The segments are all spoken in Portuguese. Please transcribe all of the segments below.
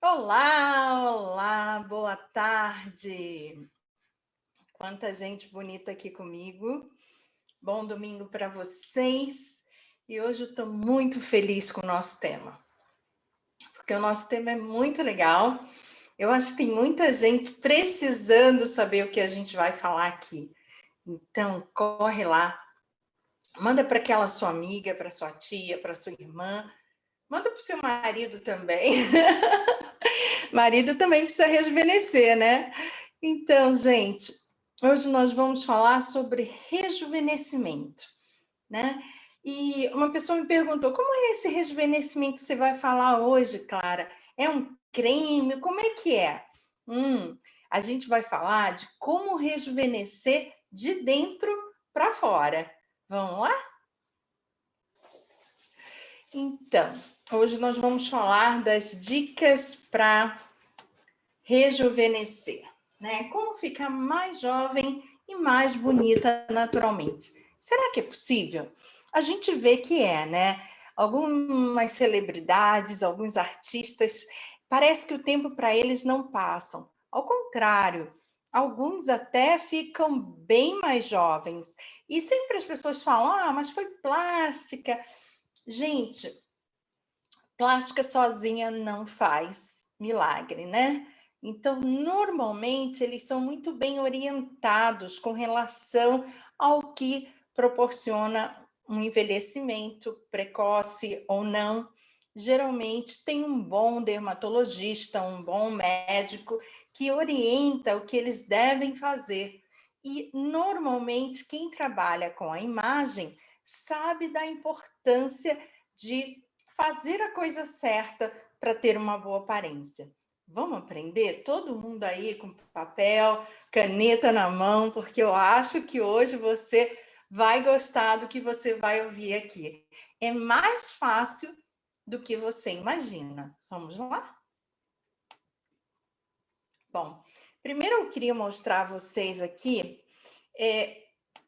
Olá, olá, boa tarde. Quanta gente bonita aqui comigo. Bom domingo para vocês. E hoje eu estou muito feliz com o nosso tema, porque o nosso tema é muito legal. Eu acho que tem muita gente precisando saber o que a gente vai falar aqui. Então, corre lá, manda para aquela sua amiga, para sua tia, para sua irmã, manda para o seu marido também. Marido também precisa rejuvenescer, né? Então, gente, hoje nós vamos falar sobre rejuvenescimento, né? E uma pessoa me perguntou: como é esse rejuvenescimento que você vai falar hoje, Clara? É um creme? Como é que é? A gente vai falar de como rejuvenescer de dentro para fora. Vamos lá? Então, hoje nós vamos falar das dicas para rejuvenescer, né? Como ficar mais jovem e mais bonita naturalmente. Será que é possível? A gente vê que é, né? Algumas celebridades, alguns artistas, parece que o tempo para eles não passam. Ao contrário, alguns até ficam bem mais jovens. E sempre as pessoas falam: ah, mas foi plástica. Gente, plástica sozinha não faz milagre, né? Então, normalmente, eles são muito bem orientados com relação ao que proporciona um envelhecimento precoce ou não. Geralmente, tem um bom dermatologista, um bom médico que orienta o que eles devem fazer. E, normalmente, quem trabalha com a imagem sabe da importância de fazer a coisa certa para ter uma boa aparência. Vamos aprender? Todo mundo aí com papel, caneta na mão, porque eu acho que hoje você vai gostar do que você vai ouvir aqui. É mais fácil do que você imagina. Vamos lá? Bom, primeiro eu queria mostrar a vocês aqui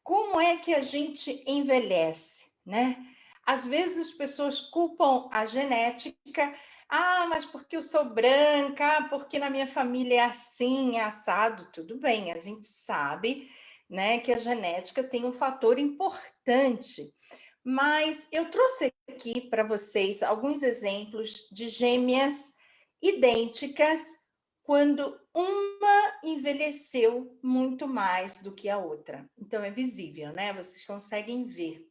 como é que a gente envelhece, né? Às vezes as pessoas culpam a genética. Ah, mas porque eu sou branca, porque na minha família é assim, é assado. Tudo bem, a gente sabe, né, que a genética tem um fator importante. Mas eu trouxe aqui para vocês alguns exemplos de gêmeas idênticas quando uma envelheceu muito mais do que a outra. Então é visível, né? Vocês conseguem ver.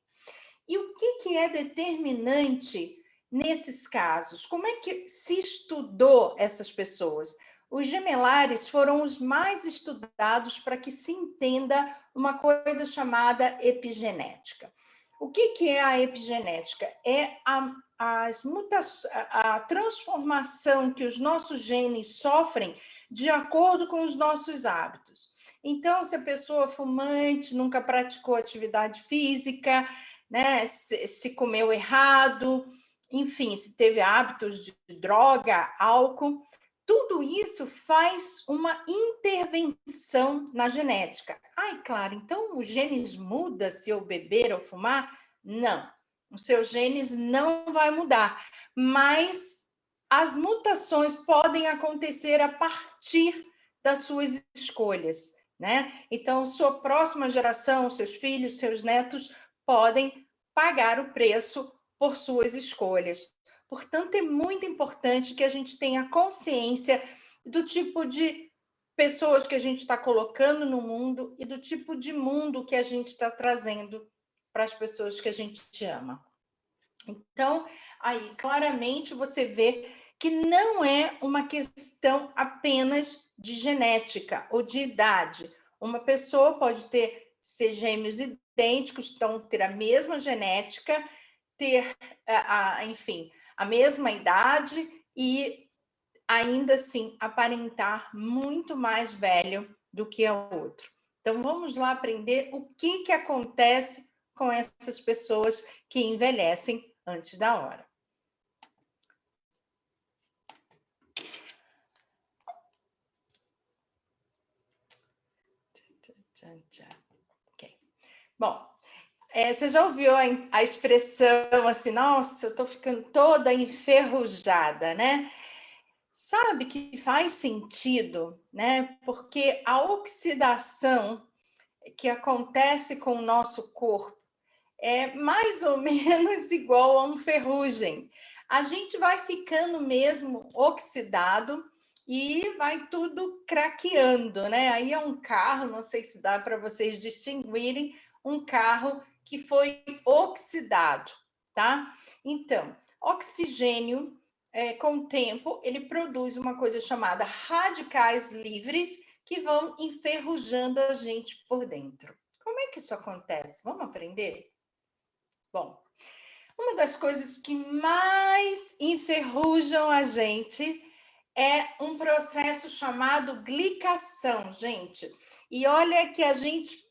E o que é determinante nesses casos? Como é que se estudou essas pessoas? Os gemelares foram os mais estudados para que se entenda uma coisa chamada epigenética. O que é a epigenética? É a transformação que os nossos genes sofrem de acordo com os nossos hábitos. Então, se a pessoa fumante, nunca praticou atividade física, né, se comeu errado, enfim, se teve hábitos de droga, álcool, tudo isso faz uma intervenção na genética. Ai, claro, então os genes mudam se eu beber ou fumar? Não, os seus genes não vai mudar, mas as mutações podem acontecer a partir das suas escolhas, né? Então, sua próxima geração, seus filhos, seus netos podem pagar o preço por suas escolhas. Portanto, é muito importante que a gente tenha consciência do tipo de pessoas que a gente está colocando no mundo e do tipo de mundo que a gente está trazendo para as pessoas que a gente ama. Então, aí claramente você vê que não é uma questão apenas de genética ou de idade. Uma pessoa pode ser gêmeos idênticos, então ter a mesma genética, ter, enfim, a mesma idade e ainda assim aparentar muito mais velho do que o outro. Então vamos lá aprender o que acontece com essas pessoas que envelhecem antes da hora. Okay. Bom, você já ouviu a expressão assim, nossa, eu estou ficando toda enferrujada, né? Sabe que faz sentido, né? Porque a oxidação que acontece com o nosso corpo é mais ou menos igual a uma ferrugem. A gente vai ficando mesmo oxidado e vai tudo craqueando, né? Aí é um carro, não sei se dá para vocês distinguirem, um carro que foi oxidado, tá? Então, oxigênio, com o tempo, ele produz uma coisa chamada radicais livres que vão enferrujando a gente por dentro. Como é que isso acontece? Vamos aprender? Bom, uma das coisas que mais enferrujam a gente é um processo chamado glicação, gente. E olha que a gente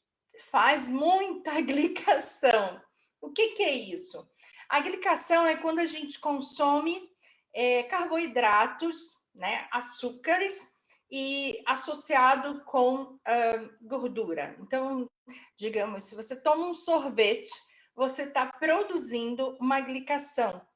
faz muita glicação. O que é isso? A glicação é quando a gente consome carboidratos, né, açúcares, e associado com gordura. Então, digamos, se você toma um sorvete, você está produzindo uma glicação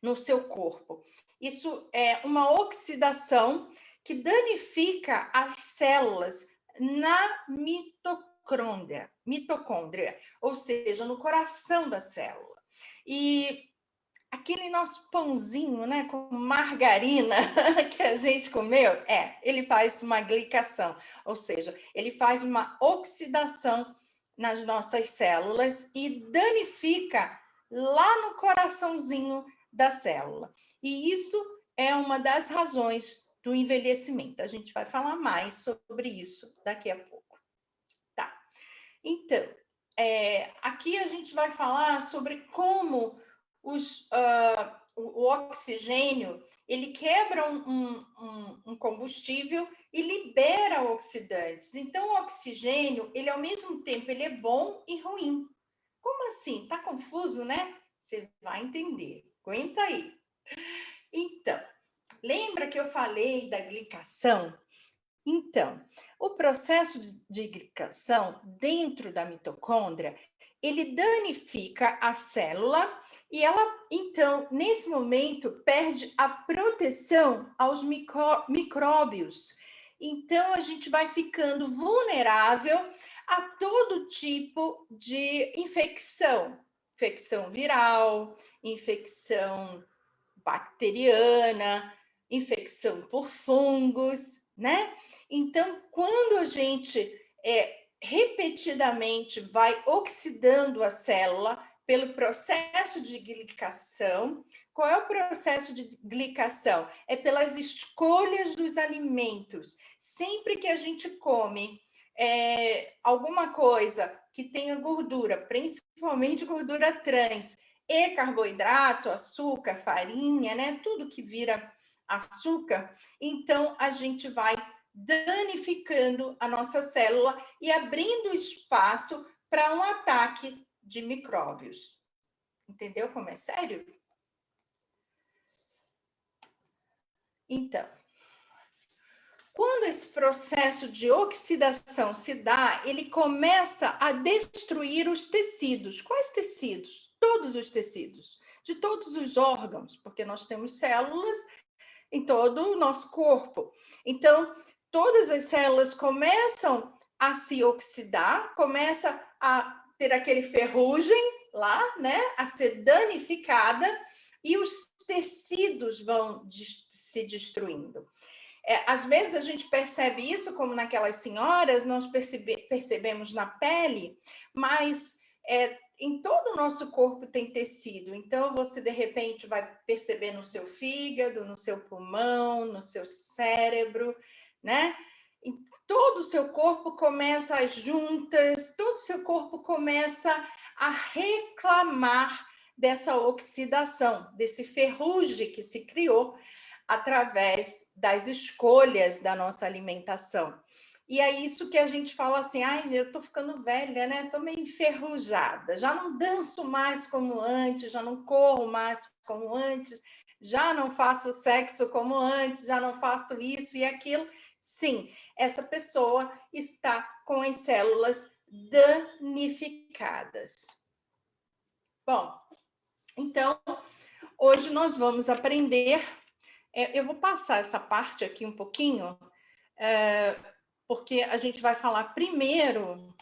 no seu corpo. Isso é uma oxidação que danifica as células na mitocôndria, ou seja, no coração da célula. E aquele nosso pãozinho, né, com margarina que a gente comeu, ele faz uma glicação, ou seja, ele faz uma oxidação nas nossas células e danifica lá no coraçãozinho da célula. E isso é uma das razões do envelhecimento. A gente vai falar mais sobre isso daqui a pouco. Tá. Então, aqui a gente vai falar sobre como o oxigênio, ele quebra um combustível e libera oxidantes. Então, o oxigênio, ele ao mesmo tempo, ele é bom e ruim. Como assim? Tá confuso, né? Você vai entender. Aguenta aí. Então, lembra que eu falei da glicação? Então, o processo de glicação dentro da mitocôndria, ele danifica a célula e ela, então, nesse momento, perde a proteção aos micróbios. Então, a gente vai ficando vulnerável a todo tipo de infecção. Infecção viral, infecção bacteriana, infecção por fungos, né? Então, quando a gente repetidamente vai oxidando a célula pelo processo de glicação, qual é o processo de glicação? É pelas escolhas dos alimentos. Sempre que a gente come alguma coisa que tenha gordura, principalmente gordura trans, e carboidrato, açúcar, farinha, né? Tudo que vira açúcar, então a gente vai danificando a nossa célula e abrindo espaço para um ataque de micróbios. Entendeu como é sério? Então, quando esse processo de oxidação se dá, ele começa a destruir os tecidos. Quais tecidos? Todos os tecidos, de todos os órgãos, porque nós temos células em todo o nosso corpo. Então, todas as células começam a se oxidar, começa a ter aquele ferrugem lá, né, a ser danificada, e os tecidos vão se destruindo. Às vezes a gente percebe isso, como naquelas senhoras, nós percebemos na pele, mas em todo o nosso corpo tem tecido. Então, você, de repente, vai perceber no seu fígado, no seu pulmão, no seu cérebro, né? E todo o seu corpo começa as juntas, todo o seu corpo começa a reclamar dessa oxidação, desse ferrugem que se criou através das escolhas da nossa alimentação. E é isso que a gente fala assim, eu tô ficando velha, né? Tô meio enferrujada, já não danço mais como antes, já não corro mais como antes, já não faço sexo como antes, já não faço isso e aquilo. Sim, essa pessoa está com as células danificadas. Bom, então, hoje nós vamos aprender Eu vou passar essa parte aqui um pouquinho, porque a gente vai falar primeiro,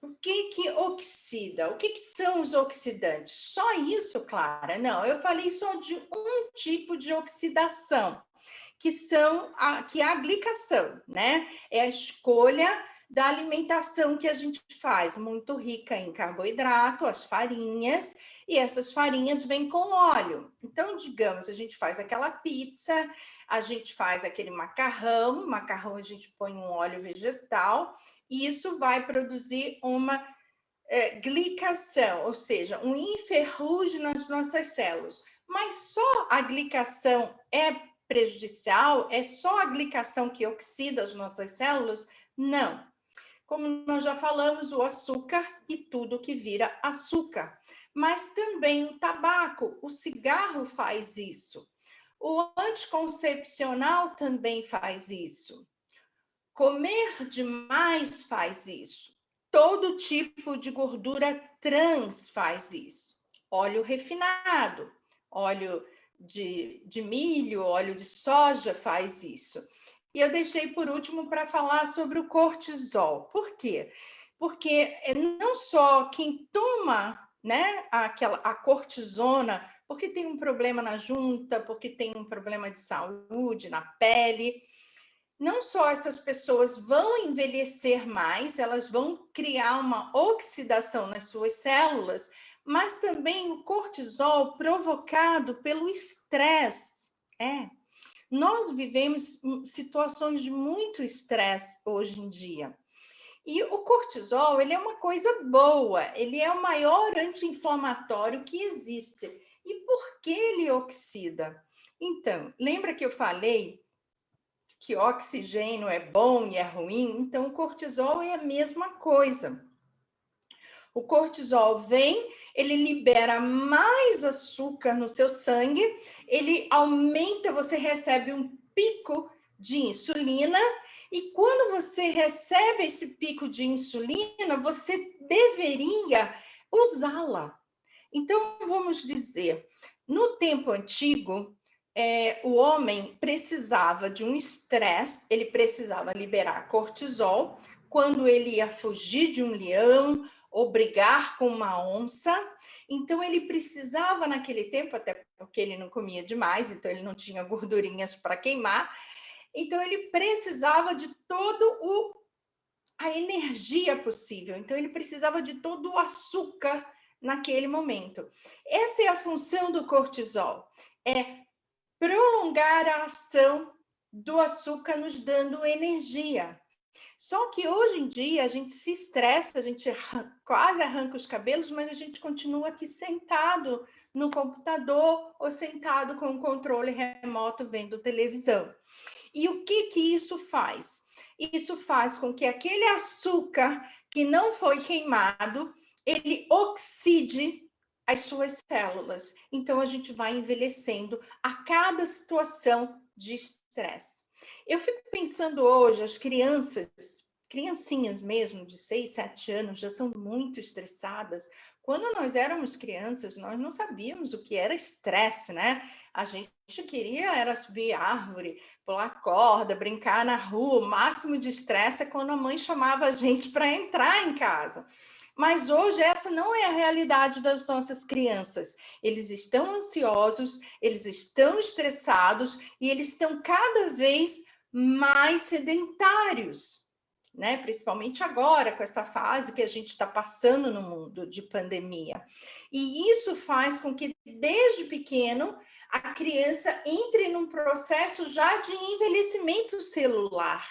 o que oxida? O que são os oxidantes? Só isso, Clara? Não, eu falei só de um tipo de oxidação, que é a glicação, né? É a escolha da alimentação que a gente faz, muito rica em carboidrato, as farinhas, e essas farinhas vêm com óleo. Então, digamos, a gente faz aquela pizza, a gente faz aquele macarrão a gente põe um óleo vegetal, e isso vai produzir uma glicação, ou seja, um enferrugem nas nossas células. Mas só a glicação é prejudicial? É só a glicação que oxida as nossas células? Não. Como nós já falamos, o açúcar e tudo que vira açúcar. Mas também o tabaco, o cigarro faz isso. O anticoncepcional também faz isso. Comer demais faz isso. Todo tipo de gordura trans faz isso. Óleo refinado, óleo de milho, óleo de soja faz isso. E eu deixei por último para falar sobre o cortisol. Por quê? Porque não só quem toma, né, a cortisona, porque tem um problema na junta, porque tem um problema de saúde na pele, não só essas pessoas vão envelhecer mais, elas vão criar uma oxidação nas suas células, mas também o cortisol provocado pelo estresse. Nós vivemos situações de muito estresse hoje em dia. E o cortisol, ele é uma coisa boa, ele é o maior anti-inflamatório que existe. E por que ele oxida? Então, lembra que eu falei que oxigênio é bom e é ruim? Então, o cortisol é a mesma coisa. O cortisol vem, ele libera mais açúcar no seu sangue, ele aumenta, você recebe um pico de insulina, e quando você recebe esse pico de insulina, você deveria usá-la. Então, vamos dizer, no tempo antigo, o homem precisava de um estresse, ele precisava liberar cortisol quando ele ia fugir de um leão ou brigar com uma onça. Então, ele precisava, naquele tempo, até porque ele não comia demais, então ele não tinha gordurinhas para queimar, então ele precisava de a energia possível, então ele precisava de todo o açúcar naquele momento. Essa é a função do cortisol, prolongar a ação do açúcar nos dando energia. Só que hoje em dia a gente se estressa, a gente quase arranca os cabelos, mas a gente continua aqui sentado no computador ou sentado com o controle remoto vendo televisão. E o que isso faz? Isso faz com que aquele açúcar que não foi queimado, ele oxide as suas células. Então, a gente vai envelhecendo a cada situação de estresse. Eu fico pensando hoje, as criancinhas mesmo, de 6, 7 anos, já são muito estressadas. Quando nós éramos crianças, nós não sabíamos o que era estresse, né? A gente queria era subir árvore, pular corda, brincar na rua. O máximo de estresse é quando a mãe chamava a gente para entrar em casa. Mas hoje essa não é a realidade das nossas crianças. Eles estão ansiosos, eles estão estressados e eles estão cada vez mais sedentários, né? Principalmente agora, com essa fase que a gente está passando no mundo de pandemia. E isso faz com que, desde pequeno, a criança entre num processo já de envelhecimento celular.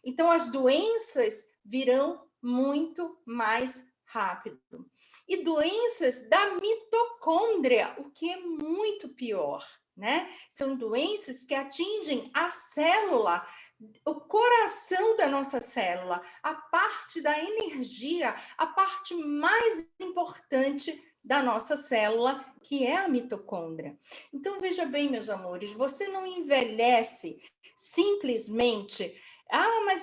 Então, as doenças virão muito mais rápido. E doenças da mitocôndria, o que é muito pior, né? São doenças que atingem a célula, o coração da nossa célula, a parte da energia, a parte mais importante da nossa célula, que é a mitocôndria. Então, veja bem, meus amores, você não envelhece simplesmente... mas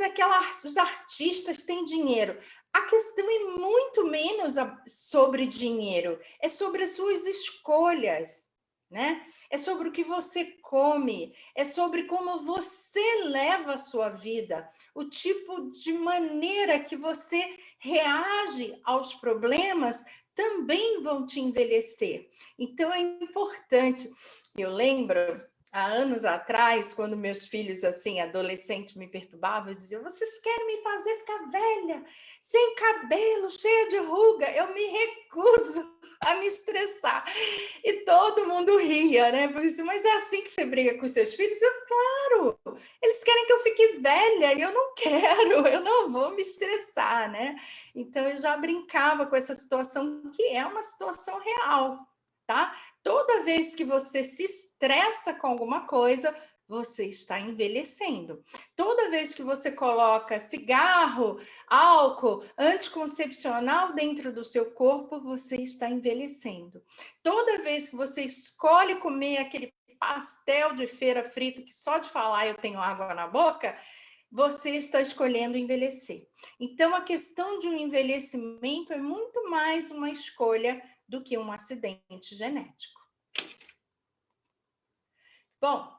os artistas têm dinheiro. A questão é muito menos sobre dinheiro, é sobre as suas escolhas. né? É sobre o que você come, é sobre como você leva a sua vida, o tipo de maneira que você reage aos problemas também vão te envelhecer. Então é importante. Eu lembro há anos atrás, quando meus filhos assim, adolescentes, me perturbavam, eu dizia: "Vocês querem me fazer ficar velha, sem cabelo, cheia de ruga? Eu me recuso a me estressar." E todo mundo ria, né? Eu disse: "Mas é assim que você briga com seus filhos?" Eu, claro, eles querem que eu fique velha e eu não quero, eu não vou me estressar, né? Então eu já brincava com essa situação, que é uma situação real, tá? Toda vez que você se estressa com alguma coisa, você está envelhecendo. Toda vez que você coloca cigarro, álcool, anticoncepcional dentro do seu corpo, você está envelhecendo. Toda vez que você escolhe comer aquele pastel de feira frito, que só de falar eu tenho água na boca, você está escolhendo envelhecer. Então, a questão de um envelhecimento é muito mais uma escolha do que um acidente genético. Bom,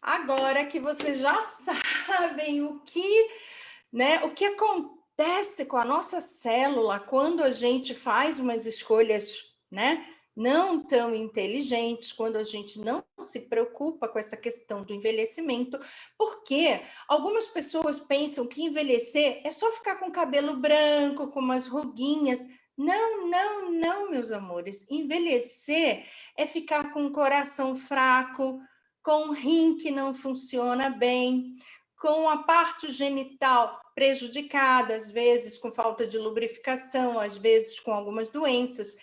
agora que vocês já sabem o que acontece com a nossa célula quando a gente faz umas escolhas, né, não tão inteligentes, quando a gente não se preocupa com essa questão do envelhecimento, porque algumas pessoas pensam que envelhecer é só ficar com cabelo branco, com umas ruguinhas. Não, não, não, meus amores. Envelhecer é ficar com o coração fraco, com o rim que não funciona bem, com a parte genital prejudicada, às vezes com falta de lubrificação, às vezes com algumas doenças.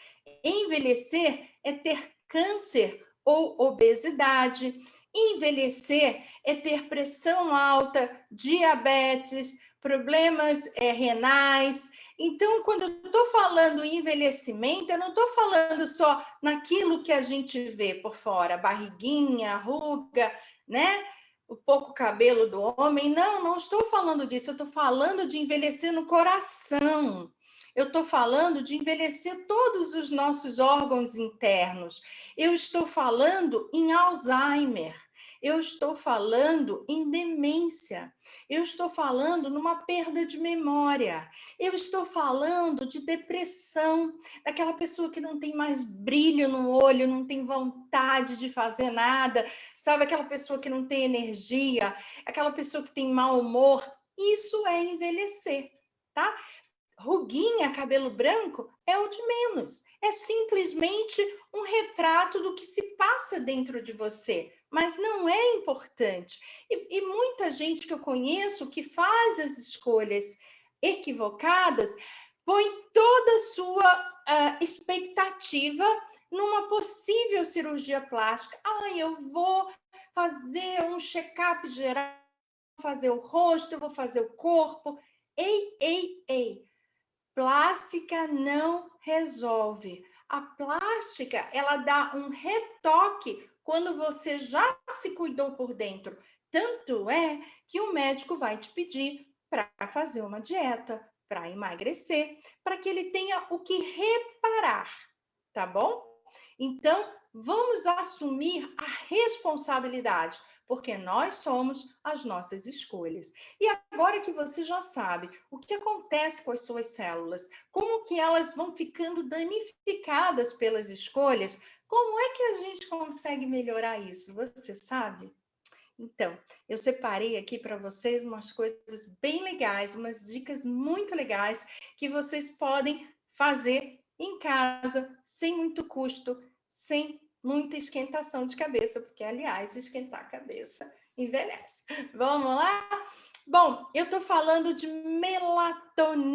Envelhecer é ter câncer ou obesidade. Envelhecer é ter pressão alta, diabetes, problemas renais. Então, quando eu estou falando em envelhecimento, eu não estou falando só naquilo que a gente vê por fora, barriguinha, ruga, né? O pouco cabelo do homem. Não, não estou falando disso. Eu estou falando de envelhecer no coração. Eu estou falando de envelhecer todos os nossos órgãos internos. Eu estou falando em Alzheimer. Eu estou falando em demência. Eu estou falando numa perda de memória. Eu estou falando de depressão, daquela pessoa que não tem mais brilho no olho, não tem vontade de fazer nada, sabe? Aquela pessoa que não tem energia, aquela pessoa que tem mau humor. Isso é envelhecer, tá? Ruguinha, cabelo branco, é o de menos. É simplesmente um retrato do que se passa dentro de você, mas não é importante. E muita gente que eu conheço que faz as escolhas equivocadas põe toda a sua expectativa numa possível cirurgia plástica. Eu vou fazer um check-up geral, vou fazer o rosto, eu vou fazer o corpo. Ei, ei, ei. Plástica não resolve. A plástica, ela dá um retoque quando você já se cuidou por dentro. Tanto é que o médico vai te pedir para fazer uma dieta, para emagrecer, para que ele tenha o que reparar, tá bom? Então, vamos assumir a responsabilidade, porque nós somos as nossas escolhas. E agora que você já sabe o que acontece com as suas células, como que elas vão ficando danificadas pelas escolhas, como é que a gente consegue melhorar isso? Você sabe? Então, eu separei aqui para vocês umas coisas bem legais, umas dicas muito legais que vocês podem fazer em casa, sem muito custo, sem muita esquentação de cabeça, porque, aliás, esquentar a cabeça envelhece. Vamos lá? Bom, eu estou falando de melatonina.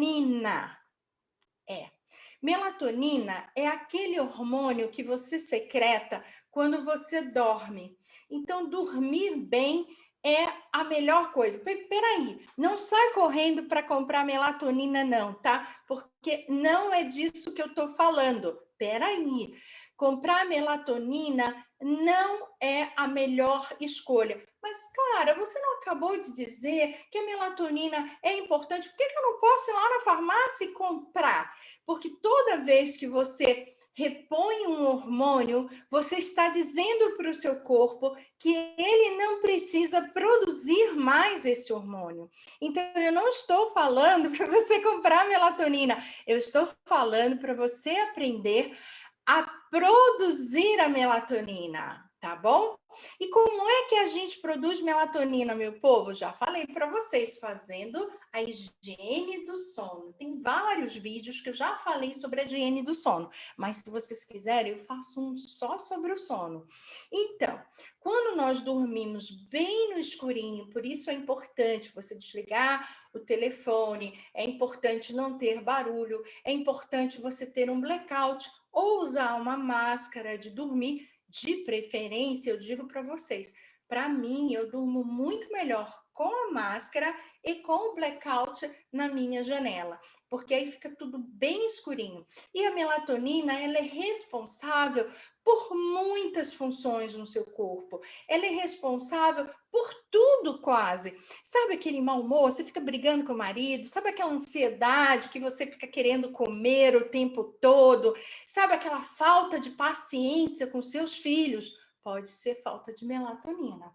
Melatonina é aquele hormônio que você secreta quando você dorme. Então, dormir bem é a melhor coisa. Peraí, não sai correndo para comprar melatonina não, tá? Porque não é disso que eu estou falando. Peraí, comprar melatonina não é a melhor escolha. Mas, Clara, você não acabou de dizer que a melatonina é importante? Por que eu não posso ir lá na farmácia e comprar? Porque toda vez que você repõe um hormônio, você está dizendo para o seu corpo que ele não precisa produzir mais esse hormônio. Então, eu não estou falando para você comprar melatonina, eu estou falando para você aprender a produzir a melatonina, tá bom? E como é que a gente produz melatonina, meu povo? Já falei para vocês, fazendo a higiene do sono. Tem vários vídeos que eu já falei sobre a higiene do sono, mas se vocês quiserem, eu faço um só sobre o sono. Então, quando nós dormimos bem no escurinho, por isso é importante você desligar o telefone, é importante não ter barulho, é importante você ter um blackout ou usar uma máscara de dormir, de preferência, eu digo para vocês, para mim, eu durmo muito melhor com a máscara e com o blackout na minha janela, porque aí fica tudo bem escurinho. E a melatonina, ela é responsável por muitas funções no seu corpo. Ela é responsável por tudo quase. Sabe aquele mau humor? Você fica brigando com o marido? Sabe aquela ansiedade que você fica querendo comer o tempo todo? Sabe aquela falta de paciência com seus filhos? Pode ser falta de melatonina.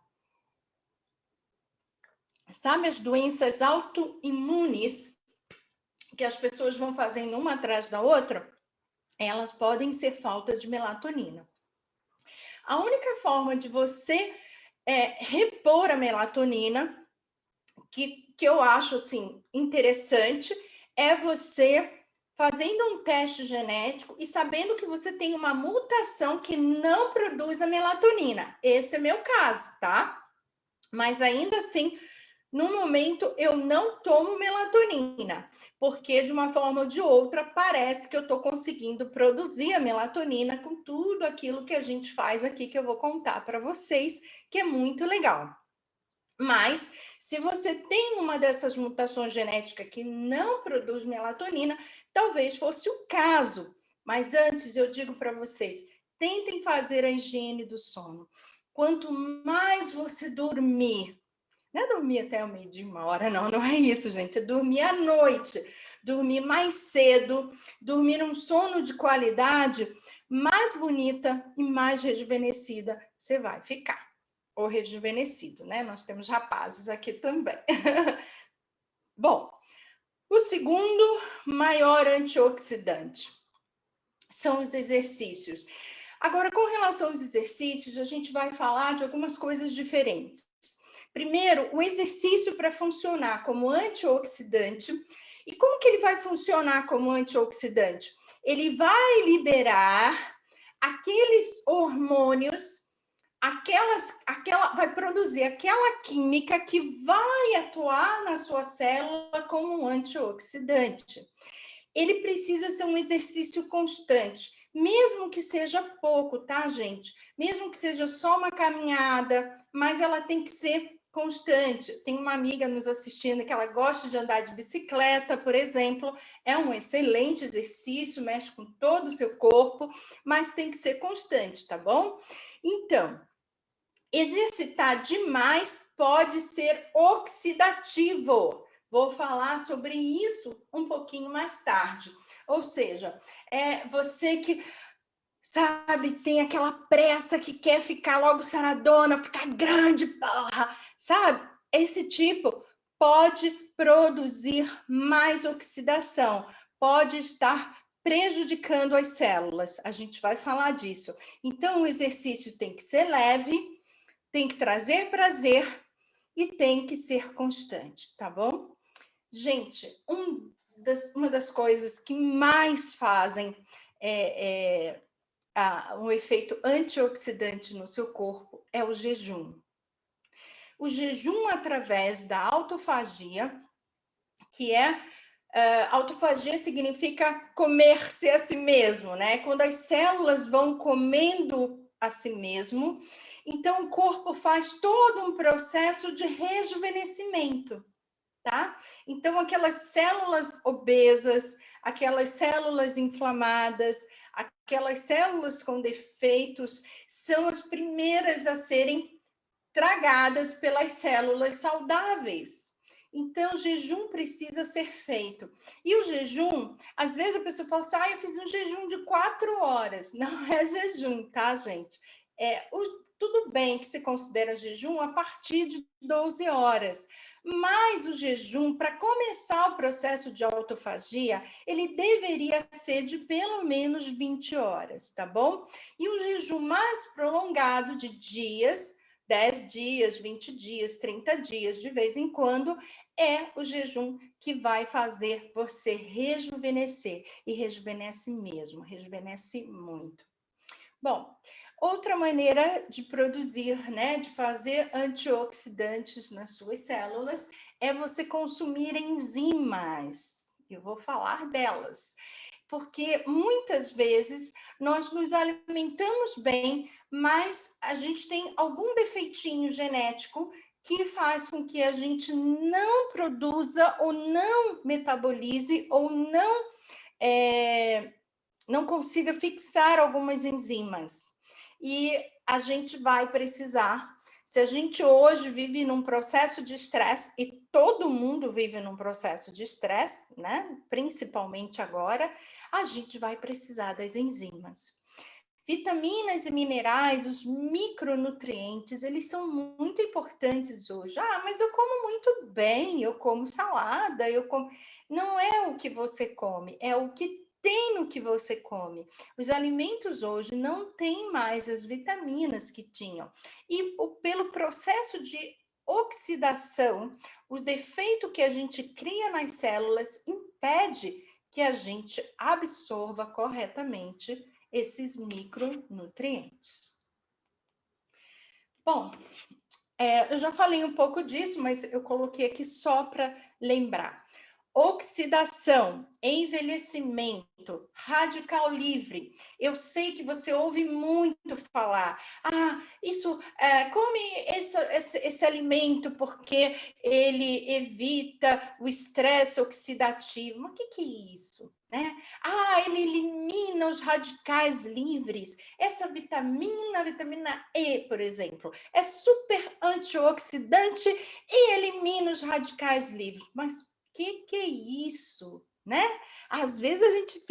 Sabe as doenças autoimunes que as pessoas vão fazendo uma atrás da outra? Elas podem ser falta de melatonina. A única forma de você repor a melatonina, que eu acho assim interessante, é você fazendo um teste genético e sabendo que você tem uma mutação que não produz a melatonina. Esse é meu caso, tá? Mas ainda assim, no momento, eu não tomo melatonina, porque de uma forma ou de outra, parece que eu estou conseguindo produzir a melatonina com tudo aquilo que a gente faz aqui, que eu vou contar para vocês, que é muito legal. Mas, se você tem uma dessas mutações genéticas que não produz melatonina, talvez fosse o caso. Mas antes, eu digo para vocês, tentem fazer a higiene do sono. Quanto mais você dormir, não é dormir até o meio-dia, 1 hora, não, não é isso, gente. É dormir à noite, dormir mais cedo, dormir um sono de qualidade, mais bonita e mais rejuvenescida você vai ficar. Ou rejuvenescido, né? Nós temos rapazes aqui também. Bom, o segundo maior antioxidante são os exercícios. Agora, com relação aos exercícios, a gente vai falar de algumas coisas diferentes. Primeiro, o exercício para funcionar como antioxidante. E como que ele vai funcionar como antioxidante? Ele vai liberar aqueles hormônios, vai produzir aquela química que vai atuar na sua célula como um antioxidante. Ele precisa ser um exercício constante, mesmo que seja pouco, tá, gente? Mesmo que seja só uma caminhada, mas ela tem que ser constante. Tem uma amiga nos assistindo que ela gosta de andar de bicicleta, por exemplo, é um excelente exercício, mexe com todo o seu corpo, mas tem que ser constante, tá bom? Então, exercitar demais pode ser oxidativo. Vou falar sobre isso um pouquinho mais tarde. Ou seja, você que, sabe, tem aquela pressa que quer ficar logo saradona, ficar grande, porra, sabe? Esse tipo pode produzir mais oxidação, pode estar prejudicando as células. A gente vai falar disso. Então, o exercício tem que ser leve, tem que trazer prazer e tem que ser constante, tá bom? Gente, uma das coisas que mais fazem um efeito antioxidante no seu corpo é o jejum. O jejum através da autofagia, que autofagia significa comer-se a si mesmo, né? Quando as células vão comendo a si mesmo, então o corpo faz todo um processo de rejuvenescimento. Tá? Então, aquelas células obesas, aquelas células inflamadas, aquelas células com defeitos, são as primeiras a serem tragadas pelas células saudáveis. Então, o jejum precisa ser feito. E o jejum, às vezes a pessoa fala assim, eu fiz um jejum de 4 horas. Não é jejum, tá, gente? Tudo bem que se considera jejum a partir de 12 horas, mas o jejum, para começar o processo de autofagia, ele deveria ser de pelo menos 20 horas, tá bom? E o jejum mais prolongado de dias, 10 dias, 20 dias, 30 dias, de vez em quando, é o jejum que vai fazer você rejuvenescer. E rejuvenesce mesmo, rejuvenesce muito. Bom, outra maneira de produzir, né, de fazer antioxidantes nas suas células é você consumir enzimas. Eu vou falar delas, porque muitas vezes nós nos alimentamos bem, mas a gente tem algum defeitinho genético que faz com que a gente não produza ou não metabolize ou não consiga fixar algumas enzimas. E a gente vai precisar, se a gente hoje vive num processo de estresse, e todo mundo vive num processo de estresse, né? Principalmente agora, a gente vai precisar das enzimas. Vitaminas e minerais, os micronutrientes, eles são muito importantes hoje. Mas eu como muito bem, eu como salada, eu como... Não é o que você come, é o que tem no que você come. Os alimentos hoje não têm mais as vitaminas que tinham. E pelo processo de oxidação, o defeito que a gente cria nas células impede que a gente absorva corretamente esses micronutrientes. Bom, eu já falei um pouco disso, mas eu coloquei aqui só para lembrar. Oxidação, envelhecimento, radical livre. Eu sei que você ouve muito falar, come esse alimento porque ele evita o estresse oxidativo. Mas o que é isso? Né? Ele elimina os radicais livres. Essa vitamina, a vitamina E, por exemplo, é super antioxidante e elimina os radicais livres. Mas que é isso, né? Às vezes a gente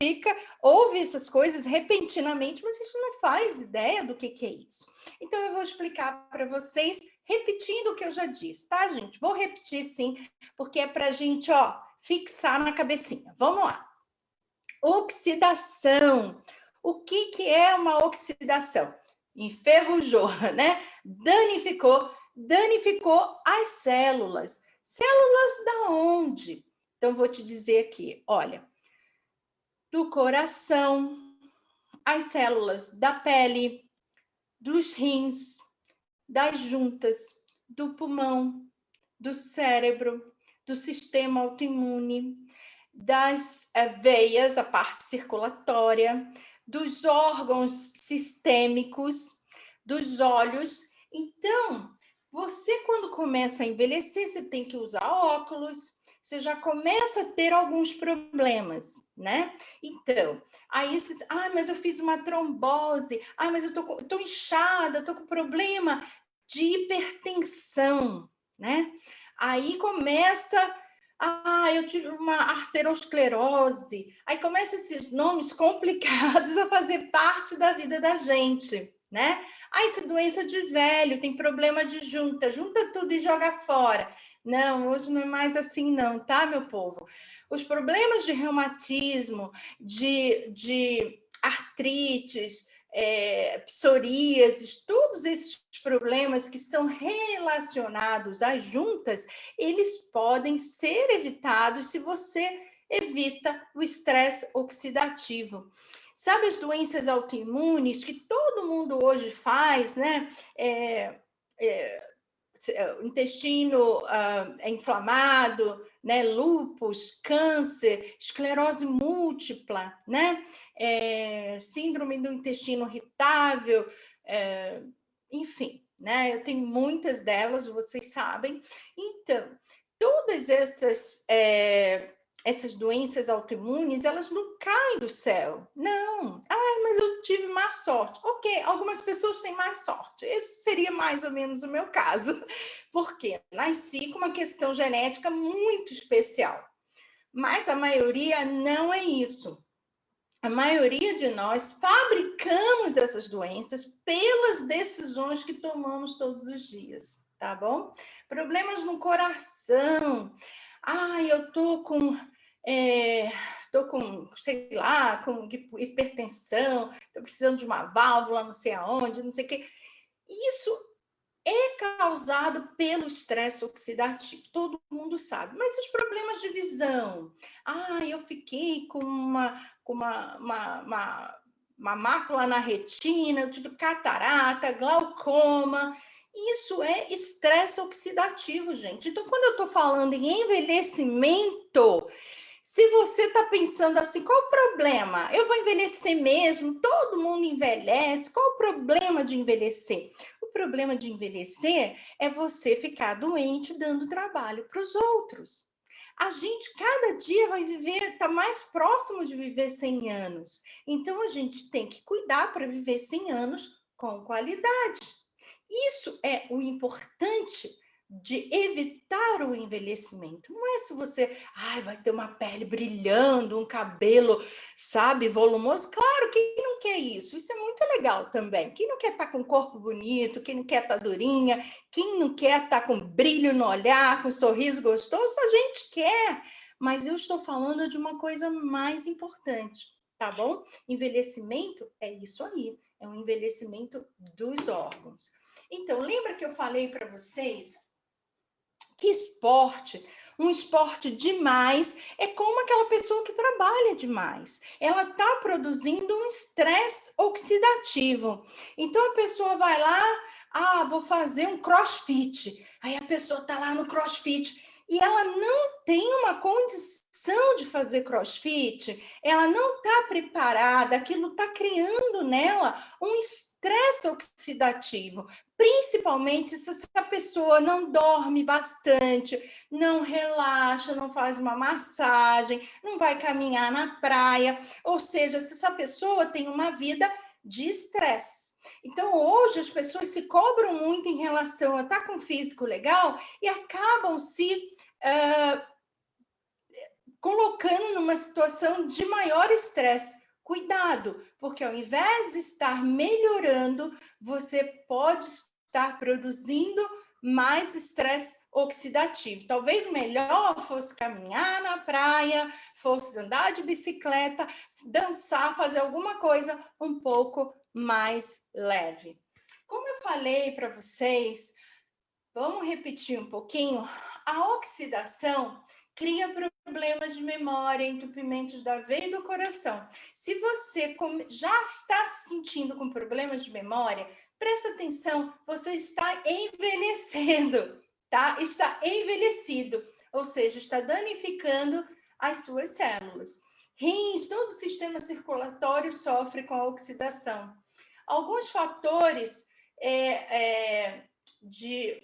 ouve essas coisas repentinamente, mas a gente não faz ideia do que é isso. Então eu vou explicar para vocês, repetindo o que eu já disse, tá, gente? Vou repetir sim, porque é para a gente, fixar na cabecinha. Vamos lá. Oxidação. O que é uma oxidação? Enferrujou, né? Danificou as células. Células da onde? Então, vou te dizer aqui, olha, do coração, as células da pele, dos rins, das juntas, do pulmão, do cérebro, do sistema autoimune, das veias, a parte circulatória, dos órgãos sistêmicos, dos olhos. Então, você, quando começa a envelhecer, você tem que usar óculos, você já começa a ter alguns problemas, né? Então, aí você diz, mas eu fiz uma trombose, mas eu tô inchada, tô com problema de hipertensão, né? Aí começa, eu tive uma arteriosclerose, aí começam esses nomes complicados a fazer parte da vida da gente, né? Essa doença de velho, tem problema de junta tudo e joga fora. Não, hoje não é mais assim não, tá, meu povo? Os problemas de reumatismo, de artrites, psoríases, todos esses problemas que são relacionados às juntas, eles podem ser evitados se você evita o estresse oxidativo. Sabe as doenças autoimunes que todo mundo hoje faz, né? O intestino é inflamado, né? Lúpus, câncer, esclerose múltipla, né? Síndrome do intestino irritável, enfim, né? Eu tenho muitas delas, vocês sabem. Então, todas essas essas doenças autoimunes, elas não caem do céu. Não. Ah, mas eu tive mais sorte. Ok, algumas pessoas têm mais sorte. Esse seria mais ou menos o meu caso. Porque nasci com uma questão genética muito especial. Mas a maioria não é isso. A maioria de nós fabricamos essas doenças pelas decisões que tomamos todos os dias, tá bom? Problemas no coração. Ah, eu sei lá, com hipertensão, tô precisando de uma válvula, não sei aonde, não sei o quê. Isso é causado pelo estresse oxidativo, todo mundo sabe. Mas os problemas de visão? Ah, eu fiquei com uma mácula na retina, eu tive catarata, glaucoma. Isso é estresse oxidativo, gente. Então, quando eu estou falando em envelhecimento, se você está pensando assim, qual o problema? Eu vou envelhecer mesmo? Todo mundo envelhece. Qual o problema de envelhecer? O problema de envelhecer é você ficar doente dando trabalho para os outros. A gente, cada dia, vai viver, está mais próximo de viver 100 anos. Então, a gente tem que cuidar para viver 100 anos com qualidade. Isso é o importante de evitar o envelhecimento. Não é se você vai ter uma pele brilhando, um cabelo, sabe, volumoso. Claro, quem não quer isso? Isso é muito legal também. Quem não quer estar com o corpo bonito, quem não quer estar durinha, quem não quer estar com brilho no olhar, com um sorriso gostoso, a gente quer. Mas eu estou falando de uma coisa mais importante, tá bom? Envelhecimento é isso aí, é um envelhecimento dos órgãos. Então, lembra que eu falei para vocês que um esporte demais, é como aquela pessoa que trabalha demais. Ela está produzindo um estresse oxidativo. Então, a pessoa vai lá, vou fazer um crossfit. Aí a pessoa está lá no crossfit e ela não tem uma condição de fazer crossfit, ela não está preparada, aquilo está criando nela um estresse oxidativo, principalmente se essa pessoa não dorme bastante, não relaxa, não faz uma massagem, não vai caminhar na praia, ou seja, se essa pessoa tem uma vida de estresse. Então, hoje, as pessoas se cobram muito em relação a estar com um físico legal e acabam se colocando numa situação de maior estresse. Cuidado, porque ao invés de estar melhorando, você pode estar produzindo mais estresse oxidativo. Talvez o melhor fosse caminhar na praia, fosse andar de bicicleta, dançar, fazer alguma coisa um pouco mais leve. Como eu falei para vocês, vamos repetir um pouquinho, a oxidação cria problemas de memória, entupimentos da veia e do coração. Se você já está se sentindo com problemas de memória, presta atenção, você está envelhecendo, tá? Está envelhecido, ou seja, está danificando as suas células. Rins, todo o sistema circulatório sofre com a oxidação. Alguns fatores de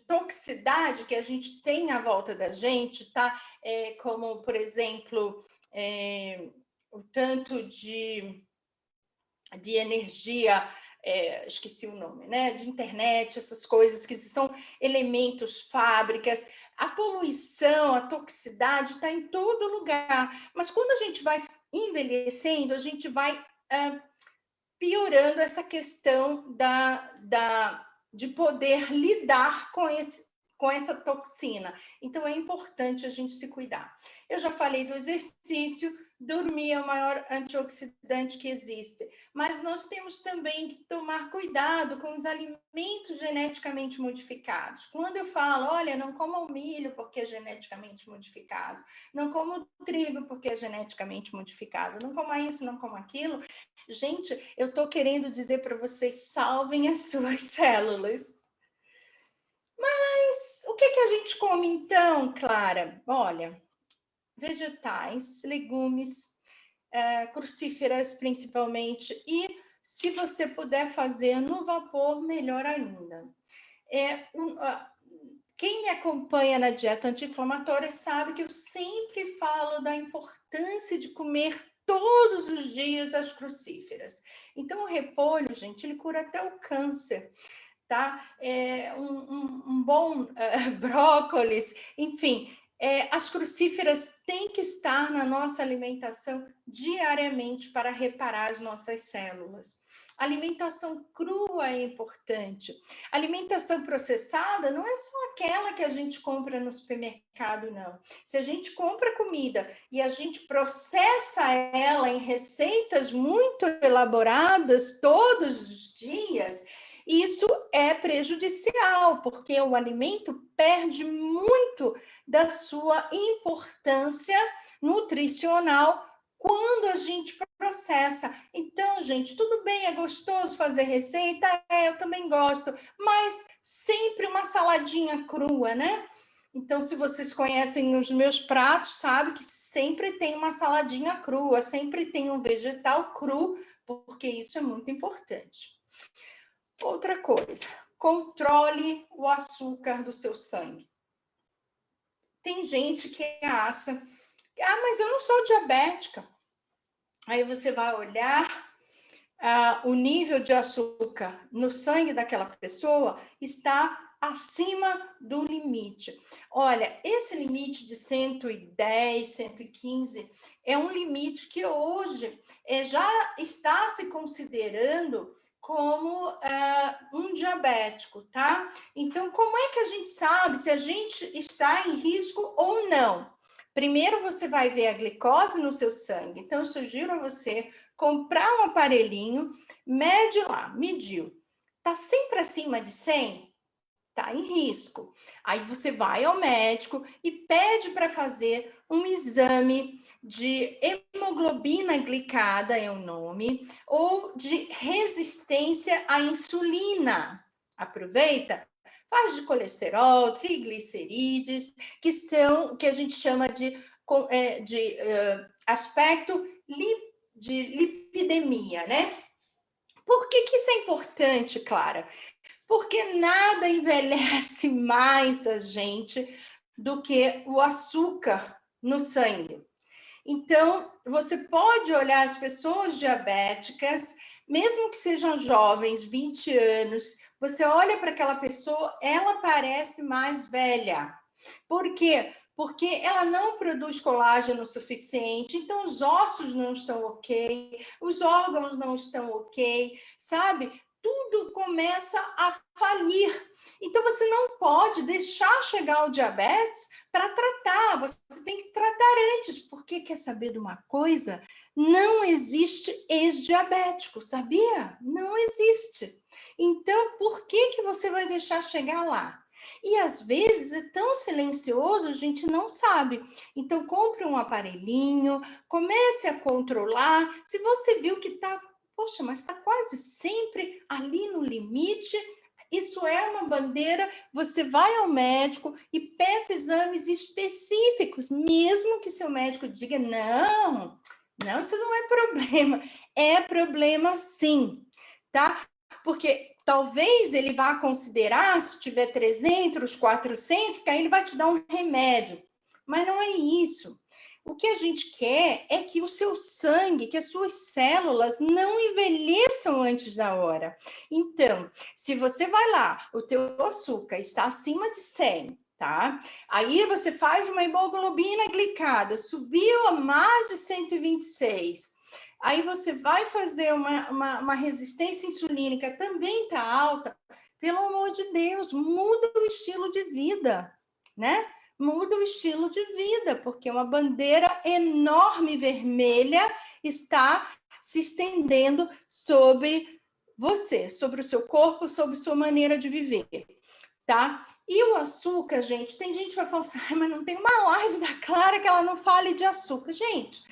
toxicidade que a gente tem à volta da gente, tá? Como, por exemplo, o tanto de energia, esqueci o nome, né? De internet, essas coisas que são elementos, fábricas, a poluição, a toxicidade está em todo lugar. Mas quando a gente vai envelhecendo, a gente vai piorando essa questão de poder lidar com essa toxina. Então, é importante a gente se cuidar. Eu já falei do exercício, dormir é o maior antioxidante que existe, mas nós temos também que tomar cuidado com os alimentos geneticamente modificados. Quando eu falo, olha, não coma o milho porque é geneticamente modificado, não coma o trigo porque é geneticamente modificado, não coma isso, não coma aquilo, gente, eu estou querendo dizer para vocês, salvem as suas células. Mas o que a gente come então, Clara? Olha, vegetais, legumes, crucíferas principalmente, e se você puder fazer no vapor, melhor ainda. Quem me acompanha na dieta anti-inflamatória sabe que eu sempre falo da importância de comer todos os dias as crucíferas. Então, o repolho, gente, ele cura até o câncer, tá? Um bom brócolis, enfim, as crucíferas têm que estar na nossa alimentação diariamente para reparar as nossas células. Alimentação crua é importante. Alimentação processada não é só aquela que a gente compra no supermercado, não. Se a gente compra comida e a gente processa ela em receitas muito elaboradas todos os dias, isso é prejudicial, porque o alimento perde muito da sua importância nutricional quando a gente processa. Então, gente, tudo bem, é gostoso fazer receita, eu também gosto, mas sempre uma saladinha crua, né? Então, se vocês conhecem os meus pratos, sabe que sempre tem uma saladinha crua, sempre tem um vegetal cru, porque isso é muito importante. Outra coisa, controle o açúcar do seu sangue. Tem gente que acha, mas eu não sou diabética. Aí você vai olhar, o nível de açúcar no sangue daquela pessoa está acima do limite. Olha, esse limite de 110, 115 é um limite que hoje já está se considerando como um diabético, tá? Então, como é que a gente sabe se a gente está em risco ou não? Primeiro, você vai ver a glicose no seu sangue. Então, eu sugiro a você comprar um aparelhinho, mede lá, mediu. Tá sempre acima de 100? Tá em risco. Aí você vai ao médico e pede para fazer um exame de hemoglobina glicada, é o nome, ou de resistência à insulina. Aproveita, faz de colesterol, triglicerídeos, que a gente chama de aspecto de lipidemia, né? Por que isso é importante, Clara? Porque nada envelhece mais a gente do que o açúcar no sangue. Então, você pode olhar as pessoas diabéticas, mesmo que sejam jovens, 20 anos, você olha para aquela pessoa, ela parece mais velha. Por quê? Porque ela não produz colágeno suficiente, então os ossos não estão ok, os órgãos não estão ok, sabe? Tudo começa a falir. Então, você não pode deixar chegar o diabetes para tratar, você tem que tratar antes, porque quer saber de uma coisa? Não existe ex-diabético, sabia? Não existe. Então, por que você vai deixar chegar lá? E às vezes é tão silencioso, a gente não sabe. Então, compre um aparelhinho, comece a controlar. Se você viu que está, poxa, mas está quase sempre ali no limite, isso é uma bandeira, você vai ao médico e peça exames específicos, mesmo que seu médico diga, não, isso não é problema. É problema sim, tá? Porque talvez ele vá considerar, se tiver 300, 400, que aí ele vai te dar um remédio. Mas não é isso. O que a gente quer é que o seu sangue, que as suas células não envelheçam antes da hora. Então, se você vai lá, o teu açúcar está acima de 100, tá? Aí você faz uma hemoglobina glicada, subiu a mais de 126. Aí você vai fazer uma resistência insulínica, também está alta. Pelo amor de Deus, muda o estilo de vida, né? Muda o estilo de vida, porque uma bandeira enorme vermelha está se estendendo sobre você, sobre o seu corpo, sobre sua maneira de viver, tá? E o açúcar, gente, tem gente que vai falar assim, mas não tem uma live da Clara que ela não fale de açúcar. Gente,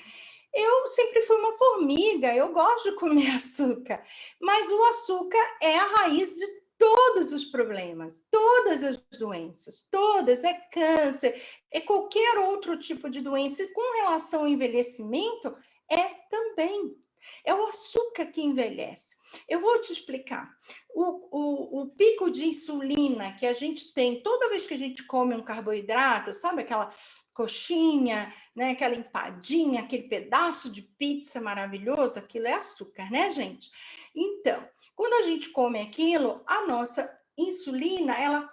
eu sempre fui uma formiga, eu gosto de comer açúcar, mas o açúcar é a raiz de todos os problemas, todas as doenças, todas, é câncer, é qualquer outro tipo de doença, e com relação ao envelhecimento, é também, É o açúcar que envelhece. Eu vou te explicar. O pico de insulina que a gente tem toda vez que a gente come um carboidrato, sabe aquela coxinha, né, aquela empadinha, aquele pedaço de pizza maravilhoso, aquilo é açúcar, né, gente? Então, quando a gente come aquilo, a nossa insulina, ela,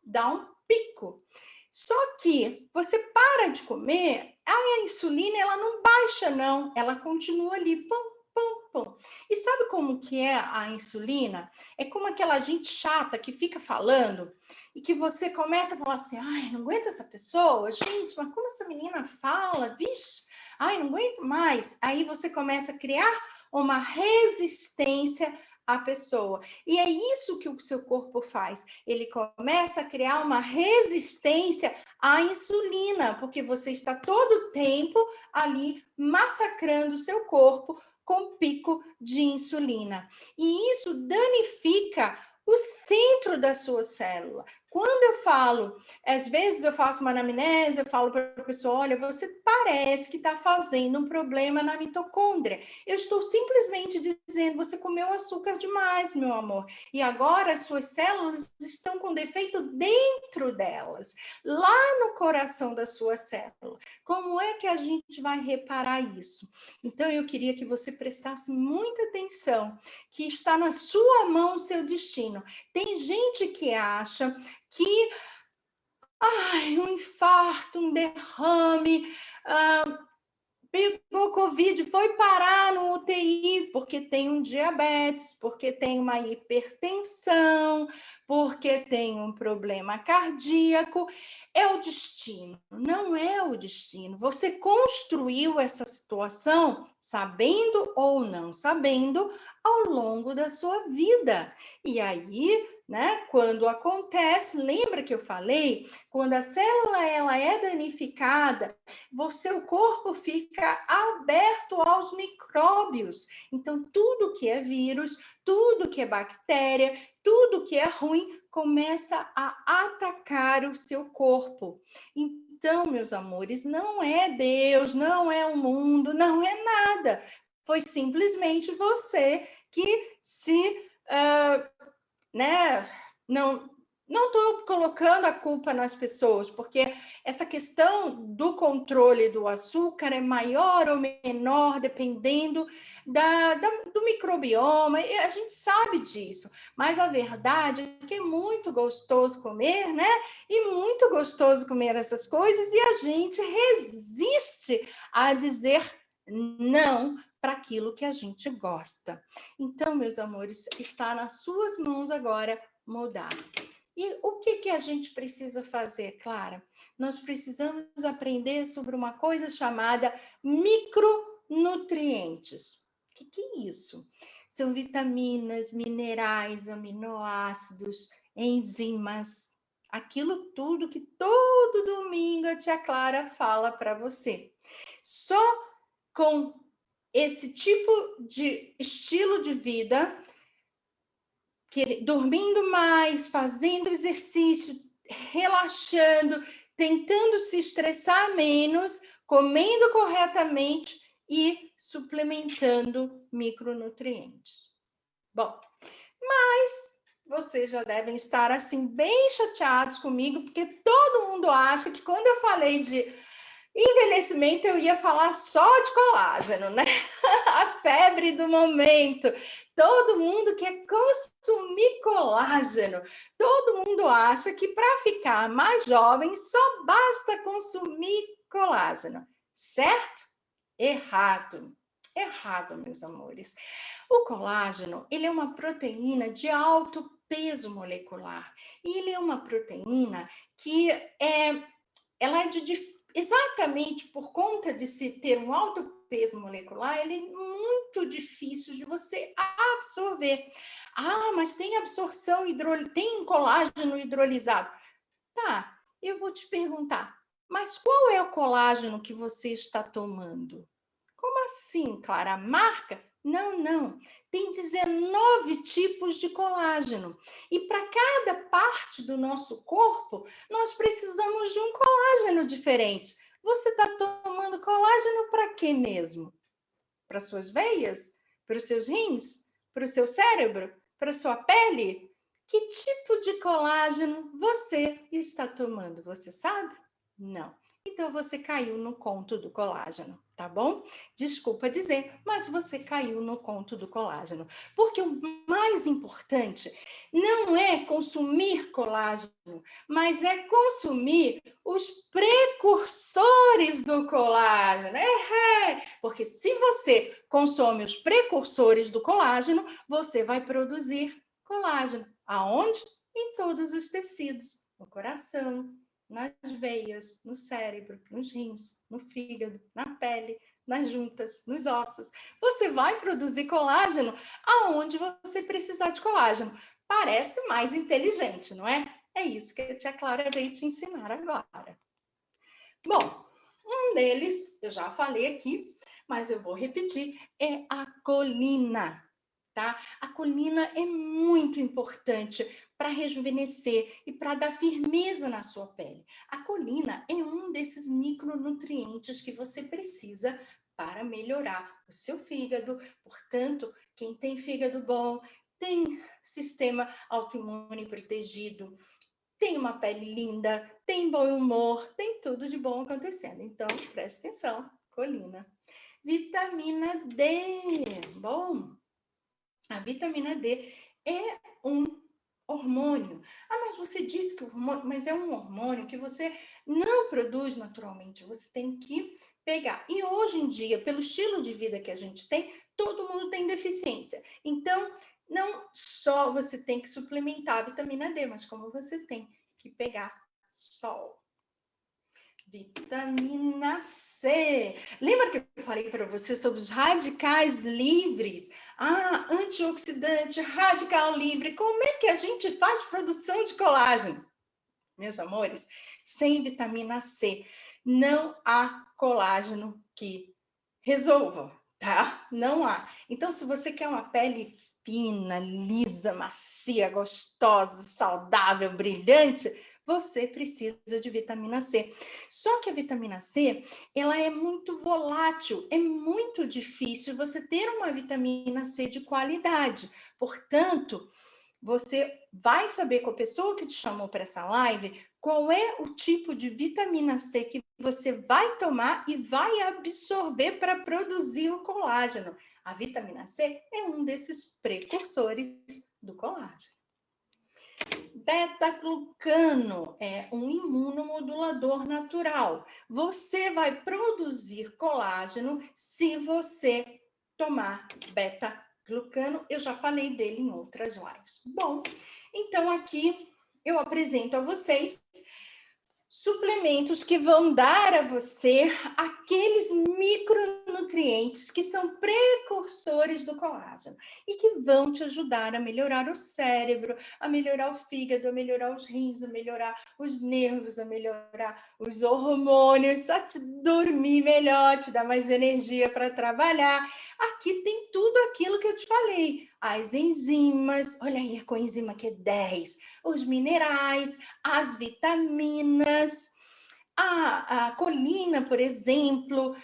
dá um pico. Só que você para de comer, a insulina, ela não baixa, não. Ela continua ali, pum, pum, pum. E sabe como que é a insulina? É como aquela gente chata que fica falando e que você começa a falar assim, ai, não aguento essa pessoa, gente, mas como essa menina fala, vixe, ai, não aguento mais. Aí você começa a criar uma resistência à pessoa. E é isso que o seu corpo faz. Ele começa a criar uma resistência à insulina, porque você está todo o tempo ali massacrando o seu corpo com pico de insulina. E isso danifica o centro da sua célula. Quando eu falo, às vezes eu faço uma anamnese, eu falo para a pessoa, olha, você parece que está fazendo um problema na mitocôndria. Eu estou simplesmente dizendo, você comeu açúcar demais, meu amor. E agora as suas células estão com defeito dentro delas, lá no coração da sua célula. Como é que a gente vai reparar isso? Então, eu queria que você prestasse muita atenção, que está na sua mão o seu destino. Tem gente que acha que um infarto, um derrame, pegou Covid, foi parar no UTI porque tem um diabetes, porque tem uma hipertensão, porque tem um problema cardíaco. É o destino, não é o destino. Você construiu essa situação, sabendo ou não sabendo, ao longo da sua vida. E aí, né, quando acontece, lembra que eu falei? Quando a célula ela é danificada, o seu corpo fica aberto aos micróbios. Então, tudo que é vírus, tudo que é bactéria, tudo que é ruim, começa a atacar o seu corpo. Então, meus amores, não é Deus, não é o mundo, não é nada. Foi simplesmente você que né, não estou colocando a culpa nas pessoas, porque essa questão do controle do açúcar é maior ou menor, dependendo do microbioma, e a gente sabe disso, mas a verdade é que é muito gostoso comer, né? E muito gostoso comer essas coisas, e a gente resiste a dizer não para aquilo que a gente gosta. Então, meus amores, está nas suas mãos agora mudar. E o que a gente precisa fazer, Clara? Nós precisamos aprender sobre uma coisa chamada micronutrientes. O que é isso? São vitaminas, minerais, aminoácidos, enzimas, aquilo tudo que todo domingo a tia Clara fala para você. Só com esse tipo de estilo de vida, dormindo mais, fazendo exercício, relaxando, tentando se estressar menos, comendo corretamente e suplementando micronutrientes. Bom, mas vocês já devem estar assim bem chateados comigo, porque todo mundo acha que quando eu falei de envelhecimento, eu ia falar só de colágeno, né? A febre do momento. Todo mundo quer consumir colágeno. Todo mundo acha que para ficar mais jovem só basta consumir colágeno. Certo? Errado. Errado, meus amores. O colágeno, ele é uma proteína de alto peso molecular. E ele é uma proteína que ela é exatamente por conta de se ter um alto peso molecular, ele é muito difícil de você absorver. Ah, mas tem absorção tem colágeno hidrolisado. Tá, eu vou te perguntar, mas qual é o colágeno que você está tomando? Como assim, Clara? A marca? Não, não. Tem 19 tipos de colágeno. E para cada parte do nosso corpo, nós precisamos de um colágeno diferente. Você está tomando colágeno para quê mesmo? para suas veias, para os seus rins, para o seu cérebro, para a sua pele? Que tipo de colágeno você está tomando? Você sabe? Não. Então você caiu no conto do colágeno, tá bom? Desculpa dizer, mas você caiu no conto do colágeno. Porque o mais importante não é consumir colágeno, mas é consumir os precursores do colágeno. Porque se você consome os precursores do colágeno, você vai produzir colágeno. Aonde? Em todos os tecidos, no coração, nas veias, no cérebro, nos rins, no fígado, na pele, nas juntas, nos ossos. Você vai produzir colágeno aonde você precisar de colágeno. Parece mais inteligente, não é? É isso que a tia Clara veio te ensinar agora. Bom, um deles, eu já falei aqui, mas eu vou repetir, é a colina. Tá? A colina é muito importante para rejuvenescer e para dar firmeza na sua pele. A colina é um desses micronutrientes que você precisa para melhorar o seu fígado. Portanto, quem tem fígado bom, tem sistema autoimune protegido, tem uma pele linda, tem bom humor, tem tudo de bom acontecendo. Então, preste atenção, colina. Vitamina D. Bom, a vitamina D é um hormônio. Ah, mas você disse que o hormônio, mas é um hormônio que você não produz naturalmente, você tem que pegar. E hoje em dia, pelo estilo de vida que a gente tem, todo mundo tem deficiência. Então, não só você tem que suplementar a vitamina D, mas como você tem que pegar sol. Vitamina C. Lembra que eu falei para você sobre os radicais livres? Ah, antioxidante, radical livre. Como é que a gente faz produção de colágeno? Meus amores, sem vitamina C, não há colágeno que resolva, tá? Não há. Então, se você quer uma pele fina, lisa, macia, gostosa, saudável, brilhante, você precisa de vitamina C. Só que a vitamina C, ela é muito volátil, é muito difícil você ter uma vitamina C de qualidade. Portanto, você vai saber com a pessoa que te chamou para essa live qual é o tipo de vitamina C que você vai tomar e vai absorver para produzir o colágeno. A vitamina C é um desses precursores do colágeno. Beta-glucano é um imunomodulador natural. Você vai produzir colágeno se você tomar beta-glucano. Eu já falei dele em outras lives. Bom, então aqui eu apresento a vocês suplementos que vão dar a você aqueles micronutrientes que são precursores do colágeno e que vão te ajudar a melhorar o cérebro, a melhorar o fígado, a melhorar os rins, a melhorar os nervos, a melhorar os hormônios, a te dormir melhor, te dar mais energia para trabalhar. Aqui tem tudo aquilo que eu te falei. As enzimas, olha aí a coenzima que é 10, os minerais, as vitaminas, a colina, por exemplo,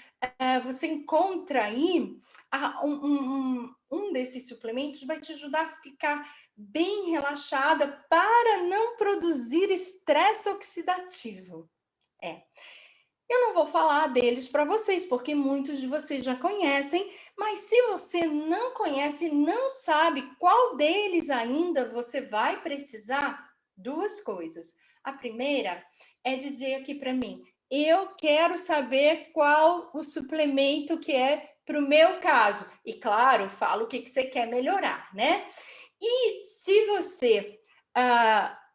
você encontra aí um desses suplementos vai te ajudar a ficar bem relaxada para não produzir estresse oxidativo. Eu não vou falar deles para vocês, porque muitos de vocês já conhecem, mas se você não conhece, não sabe qual deles ainda você vai precisar, duas coisas. A primeira é dizer aqui para mim, eu quero saber qual o suplemento que é para o meu caso. E claro, falo o que você quer melhorar, né? E se você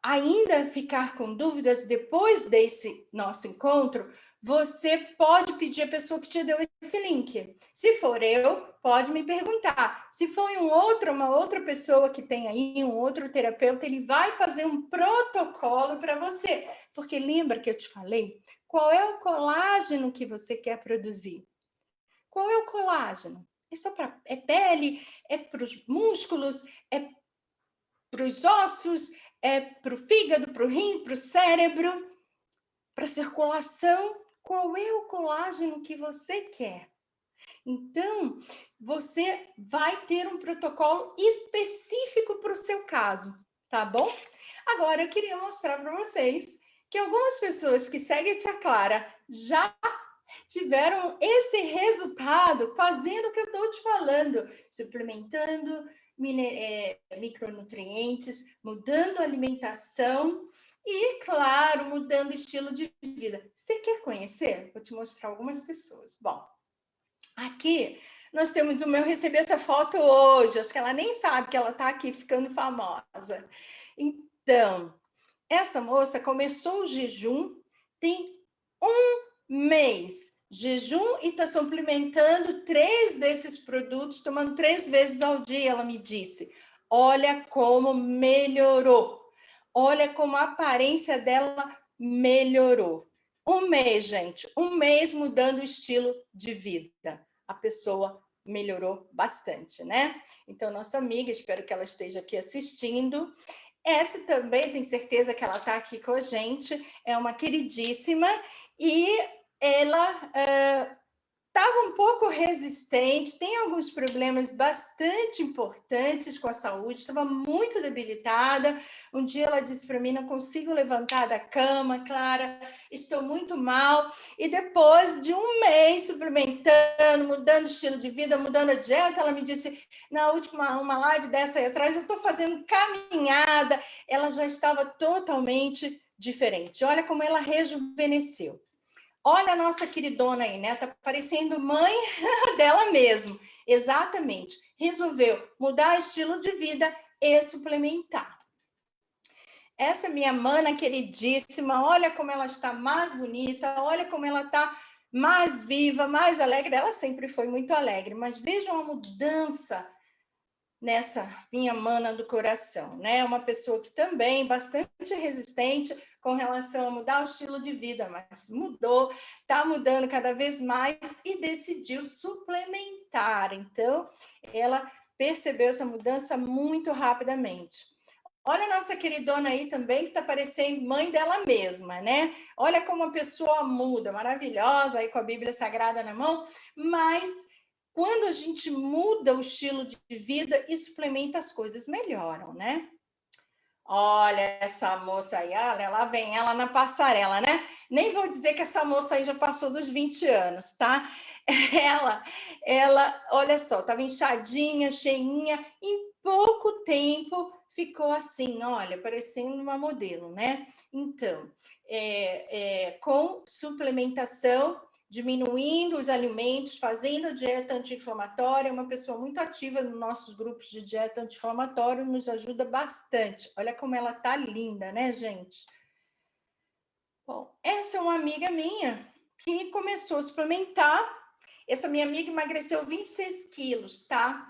ainda ficar com dúvidas depois desse nosso encontro, você pode pedir a pessoa que te deu esse link. Se for eu, pode me perguntar. Se for uma outra pessoa que tem aí, um outro terapeuta, ele vai fazer um protocolo para você. Porque lembra que eu te falei? Qual é o colágeno que você quer produzir? Qual é o colágeno? É só para pele, é para os músculos, é para os ossos, é para o fígado, para o rim, para o cérebro, para a circulação. Qual é o colágeno que você quer? Então, você vai ter um protocolo específico para o seu caso, tá bom? Agora, eu queria mostrar para vocês que algumas pessoas que seguem a Tia Clara já tiveram esse resultado fazendo o que eu estou te falando, suplementando micronutrientes, mudando a alimentação e, claro, mudando o estilo de vida. Você quer conhecer? Vou te mostrar algumas pessoas. Bom, aqui nós temos o meu receber essa foto hoje. Acho que ela nem sabe que ela está aqui ficando famosa. Então, essa moça começou o jejum, tem um mês. Jejum e está suplementando 3 desses produtos, tomando 3 vezes ao dia, ela me disse. Olha como melhorou. Olha como a aparência dela melhorou. Um mês, gente. Um mês mudando o estilo de vida. A pessoa melhorou bastante, né? Então, nossa amiga, espero que ela esteja aqui assistindo. Essa também, tenho certeza que ela está aqui com a gente, é uma queridíssima, e ela estava um pouco resistente, tem alguns problemas bastante importantes com a saúde, estava muito debilitada. Um dia ela disse para mim: não consigo levantar da cama, Clara, estou muito mal. E depois de um mês suplementando, mudando o estilo de vida, mudando a dieta, ela me disse, na última uma live dessa aí atrás, eu estou fazendo caminhada. Ela já estava totalmente diferente. Olha como ela rejuvenesceu. Olha a nossa queridona aí, né? Tá parecendo mãe dela mesmo. Exatamente. Resolveu mudar estilo de vida e suplementar. Essa minha mana queridíssima, olha como ela está mais bonita, olha como ela está mais viva, mais alegre. Ela sempre foi muito alegre, mas vejam a mudança nessa minha mana do coração, né? Uma pessoa que também bastante resistente com relação a mudar o estilo de vida, mas mudou, está mudando cada vez mais e decidiu suplementar. Então, ela percebeu essa mudança muito rapidamente. Olha a nossa queridona aí também, que está parecendo mãe dela mesma, né? Olha como a pessoa muda, maravilhosa, aí com a Bíblia Sagrada na mão, mas quando a gente muda o estilo de vida e suplementa, as coisas melhoram, né? Olha essa moça aí, olha, lá vem ela na passarela, né? Nem vou dizer que essa moça aí já passou dos 20 anos, tá? Ela, olha só, estava inchadinha, cheinha, em pouco tempo ficou assim, olha, parecendo uma modelo, né? Então, com suplementação, diminuindo os alimentos, fazendo dieta anti-inflamatória, uma pessoa muito ativa nos nossos grupos de dieta anti-inflamatória, nos ajuda bastante. Olha como ela tá linda, né, gente? Bom, essa é uma amiga minha que começou a suplementar. Essa minha amiga emagreceu 26 quilos, tá?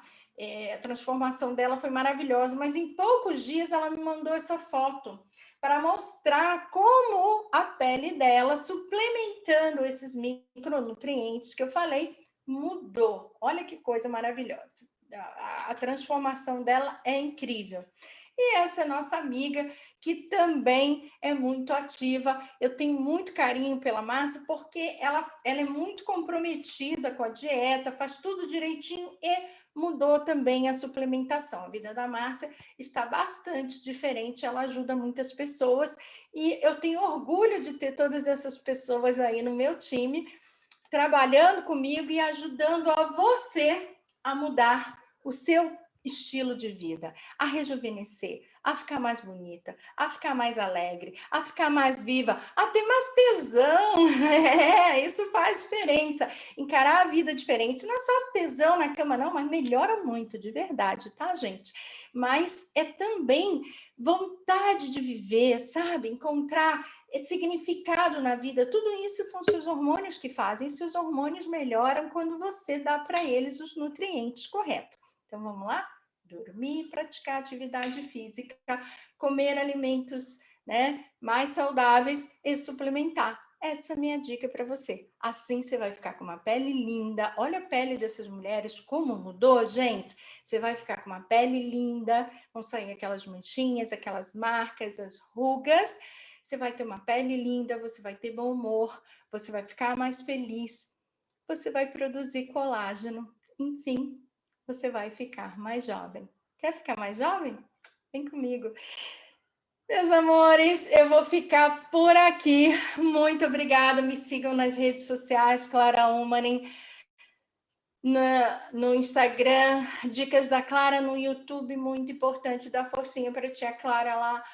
A transformação dela foi maravilhosa, mas em poucos dias ela me mandou essa foto para mostrar como a pele dela, suplementando esses micronutrientes que eu falei, mudou. Olha que coisa maravilhosa. A transformação dela é incrível. E essa é nossa amiga, que também é muito ativa. Eu tenho muito carinho pela Márcia, porque ela é muito comprometida com a dieta, faz tudo direitinho e mudou também a suplementação. A vida da Márcia está bastante diferente, ela ajuda muitas pessoas e eu tenho orgulho de ter todas essas pessoas aí no meu time, trabalhando comigo e ajudando a você a mudar o seu estilo de vida, a rejuvenescer, a ficar mais bonita, a ficar mais alegre, a ficar mais viva, a ter mais tesão. Isso faz diferença. Encarar a vida diferente, não é só tesão na cama, não, mas melhora muito, de verdade, tá, gente? Mas é também vontade de viver, sabe? Encontrar significado na vida. Tudo isso são seus hormônios que fazem. Seus hormônios melhoram quando você dá para eles os nutrientes corretos. Então, vamos lá? Dormir, praticar atividade física, comer alimentos, né, mais saudáveis e suplementar. Essa é a minha dica para você. Assim você vai ficar com uma pele linda. Olha a pele dessas mulheres, como mudou, gente. Você vai ficar com uma pele linda, vão sair aquelas manchinhas, aquelas marcas, as rugas. Você vai ter uma pele linda, você vai ter bom humor, você vai ficar mais feliz. você vai produzir colágeno. Enfim, você vai ficar mais jovem. Quer ficar mais jovem? Vem comigo. Meus amores, eu vou ficar por aqui. Muito obrigada. Me sigam nas redes sociais, Clara Ummanen, no Instagram, Dicas da Clara no YouTube, muito importante, dá forcinha para a tia Clara lá,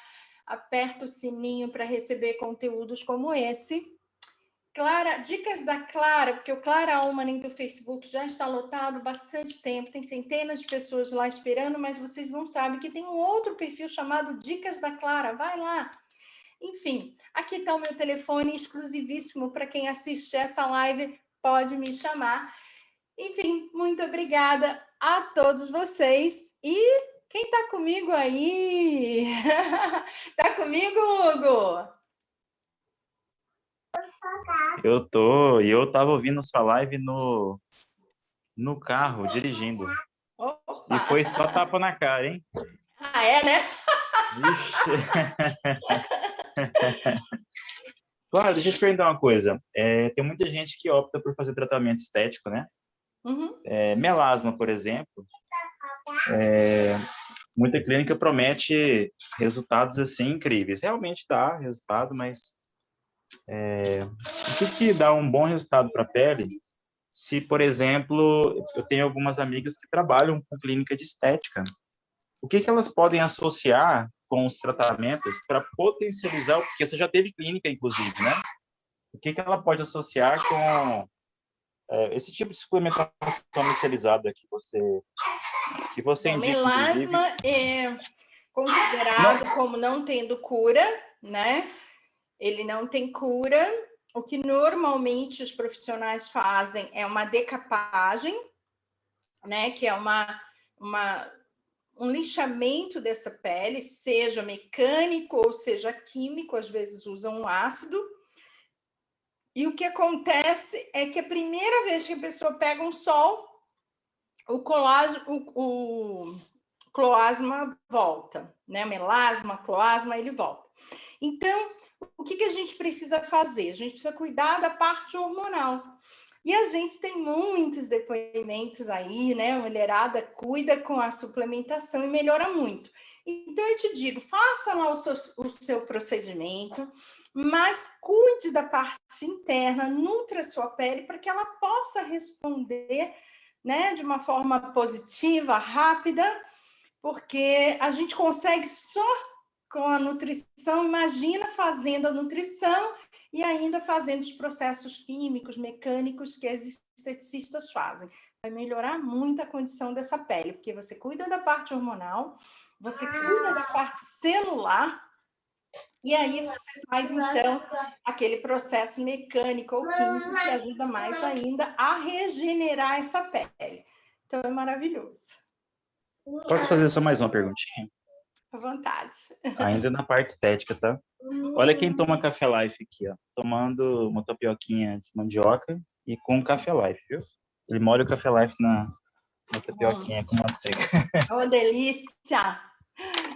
aperta o sininho para receber conteúdos como esse. Clara, Dicas da Clara, porque o Clara Ummanen do Facebook já está lotado há bastante tempo, tem centenas de pessoas lá esperando, mas vocês não sabem que tem um outro perfil chamado Dicas da Clara, vai lá. Enfim, aqui está o meu telefone exclusivíssimo para quem assiste essa live, pode me chamar. Enfim, muito obrigada a todos vocês. E quem está comigo aí? Está comigo, Hugo? Eu tô, e eu tava ouvindo sua live no carro, dirigindo. Opa. E foi só tapa na cara, hein? Ah, é, né? Vixe. Claro, deixa eu te perguntar uma coisa. Tem muita gente que opta por fazer tratamento estético, né? Uhum. Melasma, por exemplo. Muita clínica promete resultados assim incríveis. Realmente dá resultado, mas o que dá um bom resultado para a pele? Se, por exemplo, eu tenho algumas amigas que trabalham com clínica de estética, o que elas podem associar com os tratamentos para potencializar, porque você já teve clínica, inclusive, né? O que ela pode associar com esse tipo de suplementação inicializada que você Bom, indica, inclusive? melasma é considerado como não tendo cura, né? Ele não tem cura. O que normalmente os profissionais fazem é uma decapagem, né? Que é um lixamento dessa pele, seja mecânico ou seja químico, às vezes usam um ácido. E o que acontece é que a primeira vez que a pessoa pega um sol, o cloasma volta, né? Melasma, cloasma, ele volta. Então, o que a gente precisa fazer? A gente precisa cuidar da parte hormonal. E a gente tem muitos depoimentos aí, né? A mulherada cuida com a suplementação e melhora muito. Então, eu te digo, faça lá o seu procedimento, mas cuide da parte interna, nutra a sua pele para que ela possa responder, né, de uma forma positiva, rápida, porque a gente consegue só com a nutrição. Imagina fazendo a nutrição e ainda fazendo os processos químicos, mecânicos que as esteticistas fazem. Vai melhorar muito a condição dessa pele, porque você cuida da parte hormonal, você cuida da parte celular, e aí você faz, então, aquele processo mecânico ou químico que ajuda mais ainda a regenerar essa pele. Então, é maravilhoso. Posso fazer só mais uma perguntinha? À vontade. Ainda na parte estética, tá? Olha quem toma Café Life aqui, ó. Tomando uma tapioquinha de mandioca e com Café Life, viu? Ele molha o Café Life na tapioquinha com manteiga. Uma delícia!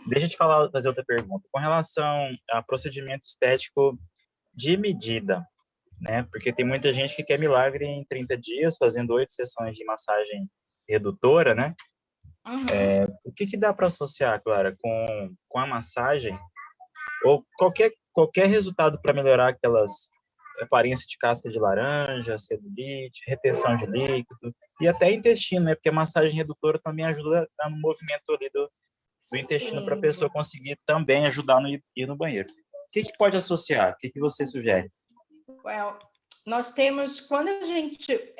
Deixa eu te fazer outra pergunta. Com relação a procedimento estético de medida, né? Porque tem muita gente que quer milagre em 30 dias, fazendo 8 sessões de massagem redutora, né? Uhum. O que dá para associar, Clara, com a massagem ou qualquer resultado para melhorar aquelas aparência de casca de laranja, celulite, retenção de líquido e até intestino, né? Porque a massagem redutora também ajuda no movimento ali do intestino para a pessoa conseguir também ajudar no ir no banheiro. O que pode associar? O que você sugere? Nós temos, quando a gente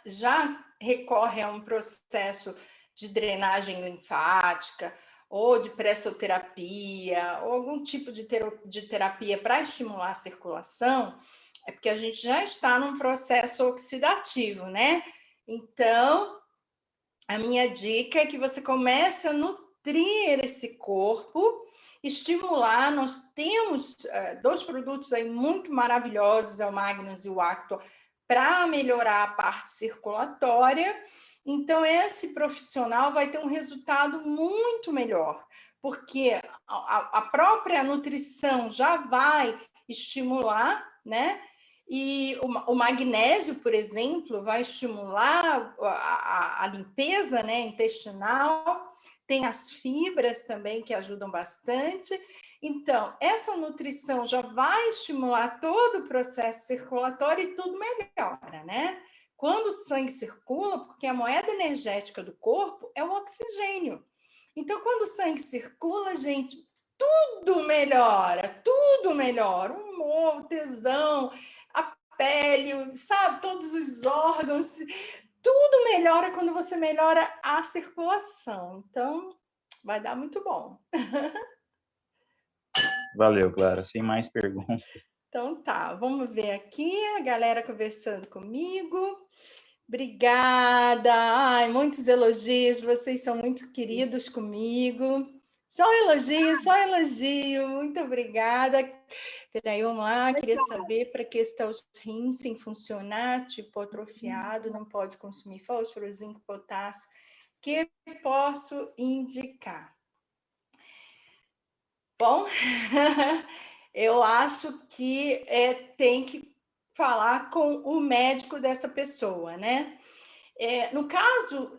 já recorre a um processo de drenagem linfática ou de pressoterapia ou algum tipo de terapia para estimular a circulação, é porque a gente já está num processo oxidativo, né? Então, a minha dica é que você comece a nutrir esse corpo, estimular. Nós temos 2 produtos aí muito maravilhosos, é o Magnus e o Acto, para melhorar a parte circulatória. Então, esse profissional vai ter um resultado muito melhor, porque a própria nutrição já vai estimular, né? E o magnésio, por exemplo, vai estimular a limpeza, né, intestinal. Tem as fibras também que ajudam bastante. Então, essa nutrição já vai estimular todo o processo circulatório e tudo melhora, né? Quando o sangue circula, porque a moeda energética do corpo é o oxigênio. Então, quando o sangue circula, gente, tudo melhora, o humor, tesão, a pele, sabe, todos os órgãos, tudo melhora quando você melhora a circulação. Então, vai dar muito bom. Valeu, Clara. Sem mais perguntas. Então tá, vamos ver aqui a galera conversando comigo. Obrigada. Ai, muitos elogios, vocês são muito queridos comigo. Só elogio. Muito obrigada. Peraí, vamos lá. Queria saber para que está os rins sem funcionar, tipo atrofiado, não pode consumir fósforo, zinco, potássio. Que posso indicar? Bom, eu acho que tem que falar com o médico dessa pessoa, né? No caso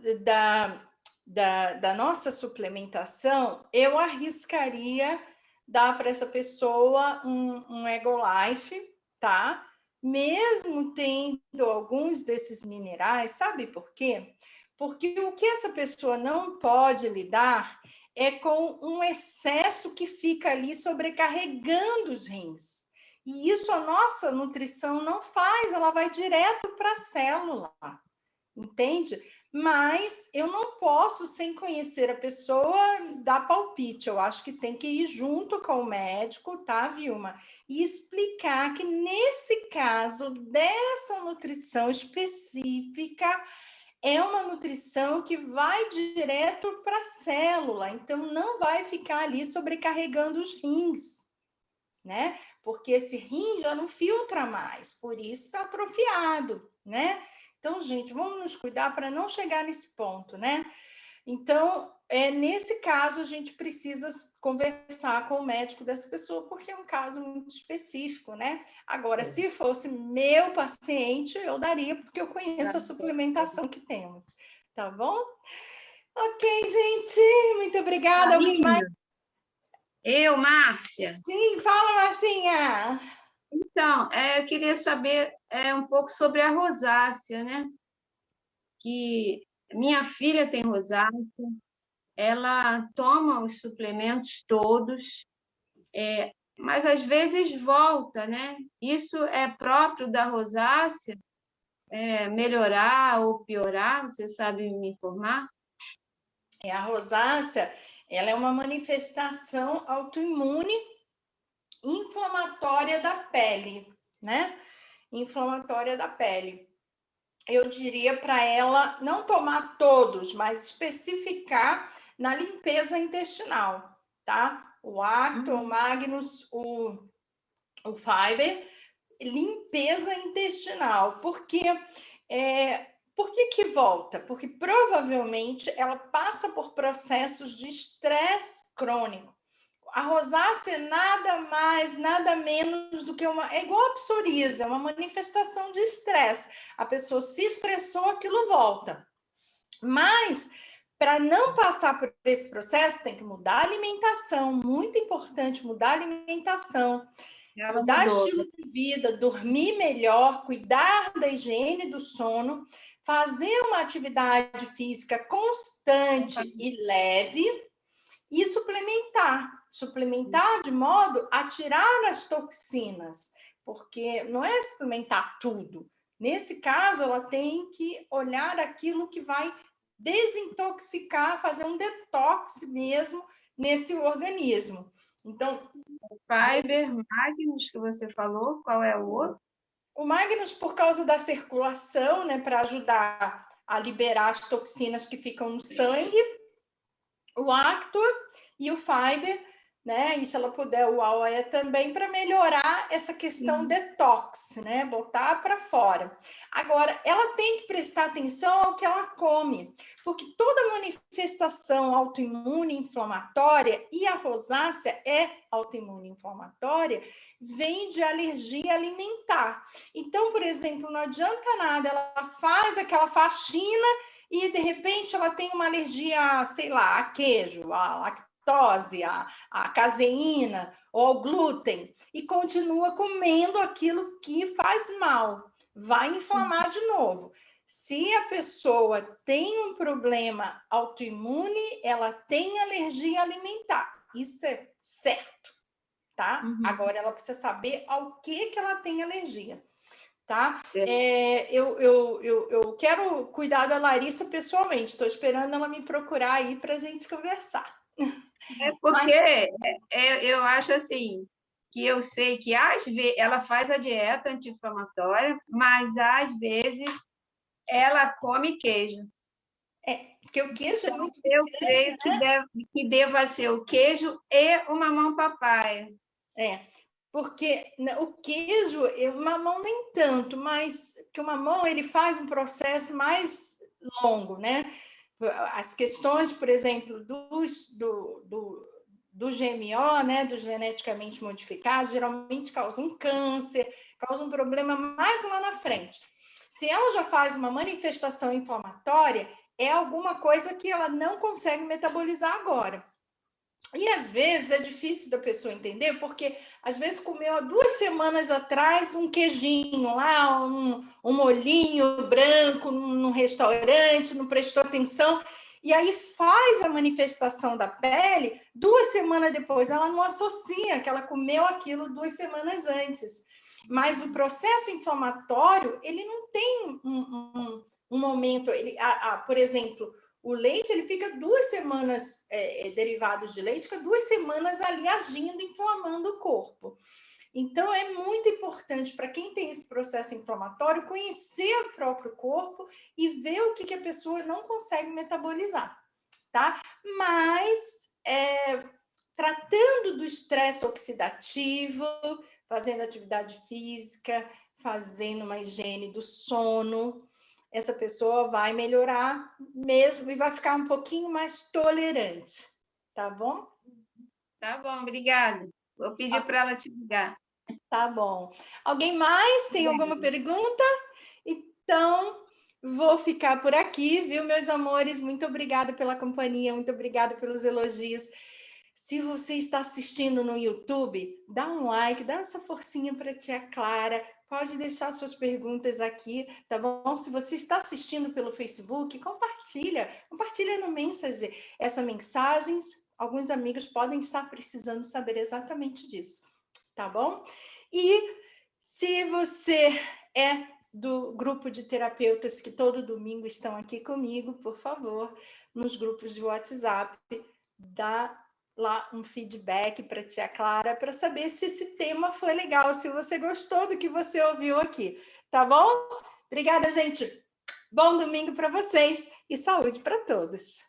da nossa suplementação, eu arriscaria dar para essa pessoa um Egolife, tá? Mesmo tendo alguns desses minerais, sabe por quê? Porque o que essa pessoa não pode lidar é com um excesso que fica ali sobrecarregando os rins. E isso a nossa nutrição não faz, ela vai direto para a célula, entende? Mas eu não posso, sem conhecer a pessoa, dar palpite. Eu acho que tem que ir junto com o médico, tá, Vilma? E explicar que nesse caso dessa nutrição específica, é uma nutrição que vai direto para a célula, então não vai ficar ali sobrecarregando os rins, né? Porque esse rim já não filtra mais, por isso está atrofiado, né? Então, gente, vamos nos cuidar para não chegar nesse ponto, né? Então, nesse caso, a gente precisa conversar com o médico dessa pessoa, porque é um caso muito específico, né? Agora, se fosse meu paciente, eu daria, porque eu conheço a suplementação que temos, tá bom? Ok, gente, muito obrigada. Alguém mais? Eu, Márcia. Sim, fala, Marcinha. Então, eu queria saber um pouco sobre a rosácea, né? Que minha filha tem rosácea, ela toma os suplementos todos, mas às vezes volta, né? Isso é próprio da rosácea? Melhorar ou piorar? Você sabe me informar? A rosácea, ela é uma manifestação autoimune inflamatória da pele, né? Inflamatória da pele. Eu diria para ela não tomar todos, mas especificar na limpeza intestinal, tá? O Acto, o Magnus, o Fiber, limpeza intestinal. Por que volta? Porque provavelmente ela passa por processos de estresse crônico. A rosácea nada mais, nada menos do que é igual a psoríase, é uma manifestação de estresse. A pessoa se estressou, aquilo volta. Mas, para não passar por esse processo, tem que mudar a alimentação, muito importante mudar a alimentação, mudar estilo de vida, dormir melhor, cuidar da higiene do sono, fazer uma atividade física constante e leve e suplementar de modo a tirar as toxinas, porque não é suplementar tudo. Nesse caso, ela tem que olhar aquilo que vai desintoxicar, fazer um detox mesmo nesse organismo. Então, o Fiber, Magnus, que você falou, qual é o outro? O Magnus, por causa da circulação, né, para ajudar a liberar as toxinas que ficam no sangue, o Actor e o Fiber, né? E se ela puder, o AOE também, para melhorar essa questão detox, né? Botar para fora. Agora, ela tem que prestar atenção ao que ela come, porque toda manifestação autoimune inflamatória, e a rosácea é autoimune inflamatória, vem de alergia alimentar. Então, por exemplo, não adianta nada, ela faz aquela faxina e, de repente, ela tem uma alergia, sei lá, a queijo, a lactose, a caseína ou ao glúten, e continua comendo aquilo que faz mal. Vai inflamar de novo. Se a pessoa tem um problema autoimune, ela tem alergia alimentar. Isso é certo, tá? Agora, ela precisa saber ao que ela tem alergia, tá? Eu quero cuidar da Larissa pessoalmente. Estou esperando ela me procurar aí para a gente conversar. É porque eu acho assim, que eu sei que às vezes ela faz a dieta anti-inflamatória, mas às vezes ela come queijo. Porque o queijo é muito Eu viciante, creio que deva ser o queijo e o mamão papai. Porque o queijo, o mamão nem tanto, mas que o mamão ele faz um processo mais longo, né? As questões, por exemplo, do GMO, né, do geneticamente modificado, geralmente causam câncer, causam um problema mais lá na frente. Se ela já faz uma manifestação inflamatória, é alguma coisa que ela não consegue metabolizar agora. E às vezes é difícil da pessoa entender, porque às vezes comeu há 2 semanas atrás um queijinho lá, um molhinho branco num restaurante, não prestou atenção, e aí faz a manifestação da pele, 2 semanas depois ela não associa que ela comeu aquilo 2 semanas antes. Mas o processo inflamatório, ele não tem um momento, por exemplo, o leite, ele fica 2 semanas, derivados de leite, fica 2 semanas ali agindo, inflamando o corpo. Então, é muito importante para quem tem esse processo inflamatório conhecer o próprio corpo e ver o que a pessoa não consegue metabolizar, tá? Mas, tratando do estresse oxidativo, fazendo atividade física, fazendo uma higiene do sono, essa pessoa vai melhorar mesmo e vai ficar um pouquinho mais tolerante, tá bom? Tá bom, obrigada. Vou pedir para ela te ligar. Tá bom. Alguém mais tem alguma pergunta? Então, vou ficar por aqui, viu, meus amores? Muito obrigada pela companhia, muito obrigada pelos elogios. Se você está assistindo no YouTube, dá um like, dá essa forcinha para a tia Clara. Pode deixar suas perguntas aqui, tá bom? Se você está assistindo pelo Facebook, compartilha no Messenger essa mensagem. Alguns amigos podem estar precisando saber exatamente disso, tá bom? E se você é do grupo de terapeutas que todo domingo estão aqui comigo, por favor, nos grupos de WhatsApp, dá lá um feedback para a tia Clara, para saber se esse tema foi legal, se você gostou do que você ouviu aqui, tá bom? Obrigada, gente. Bom domingo para vocês e saúde para todos.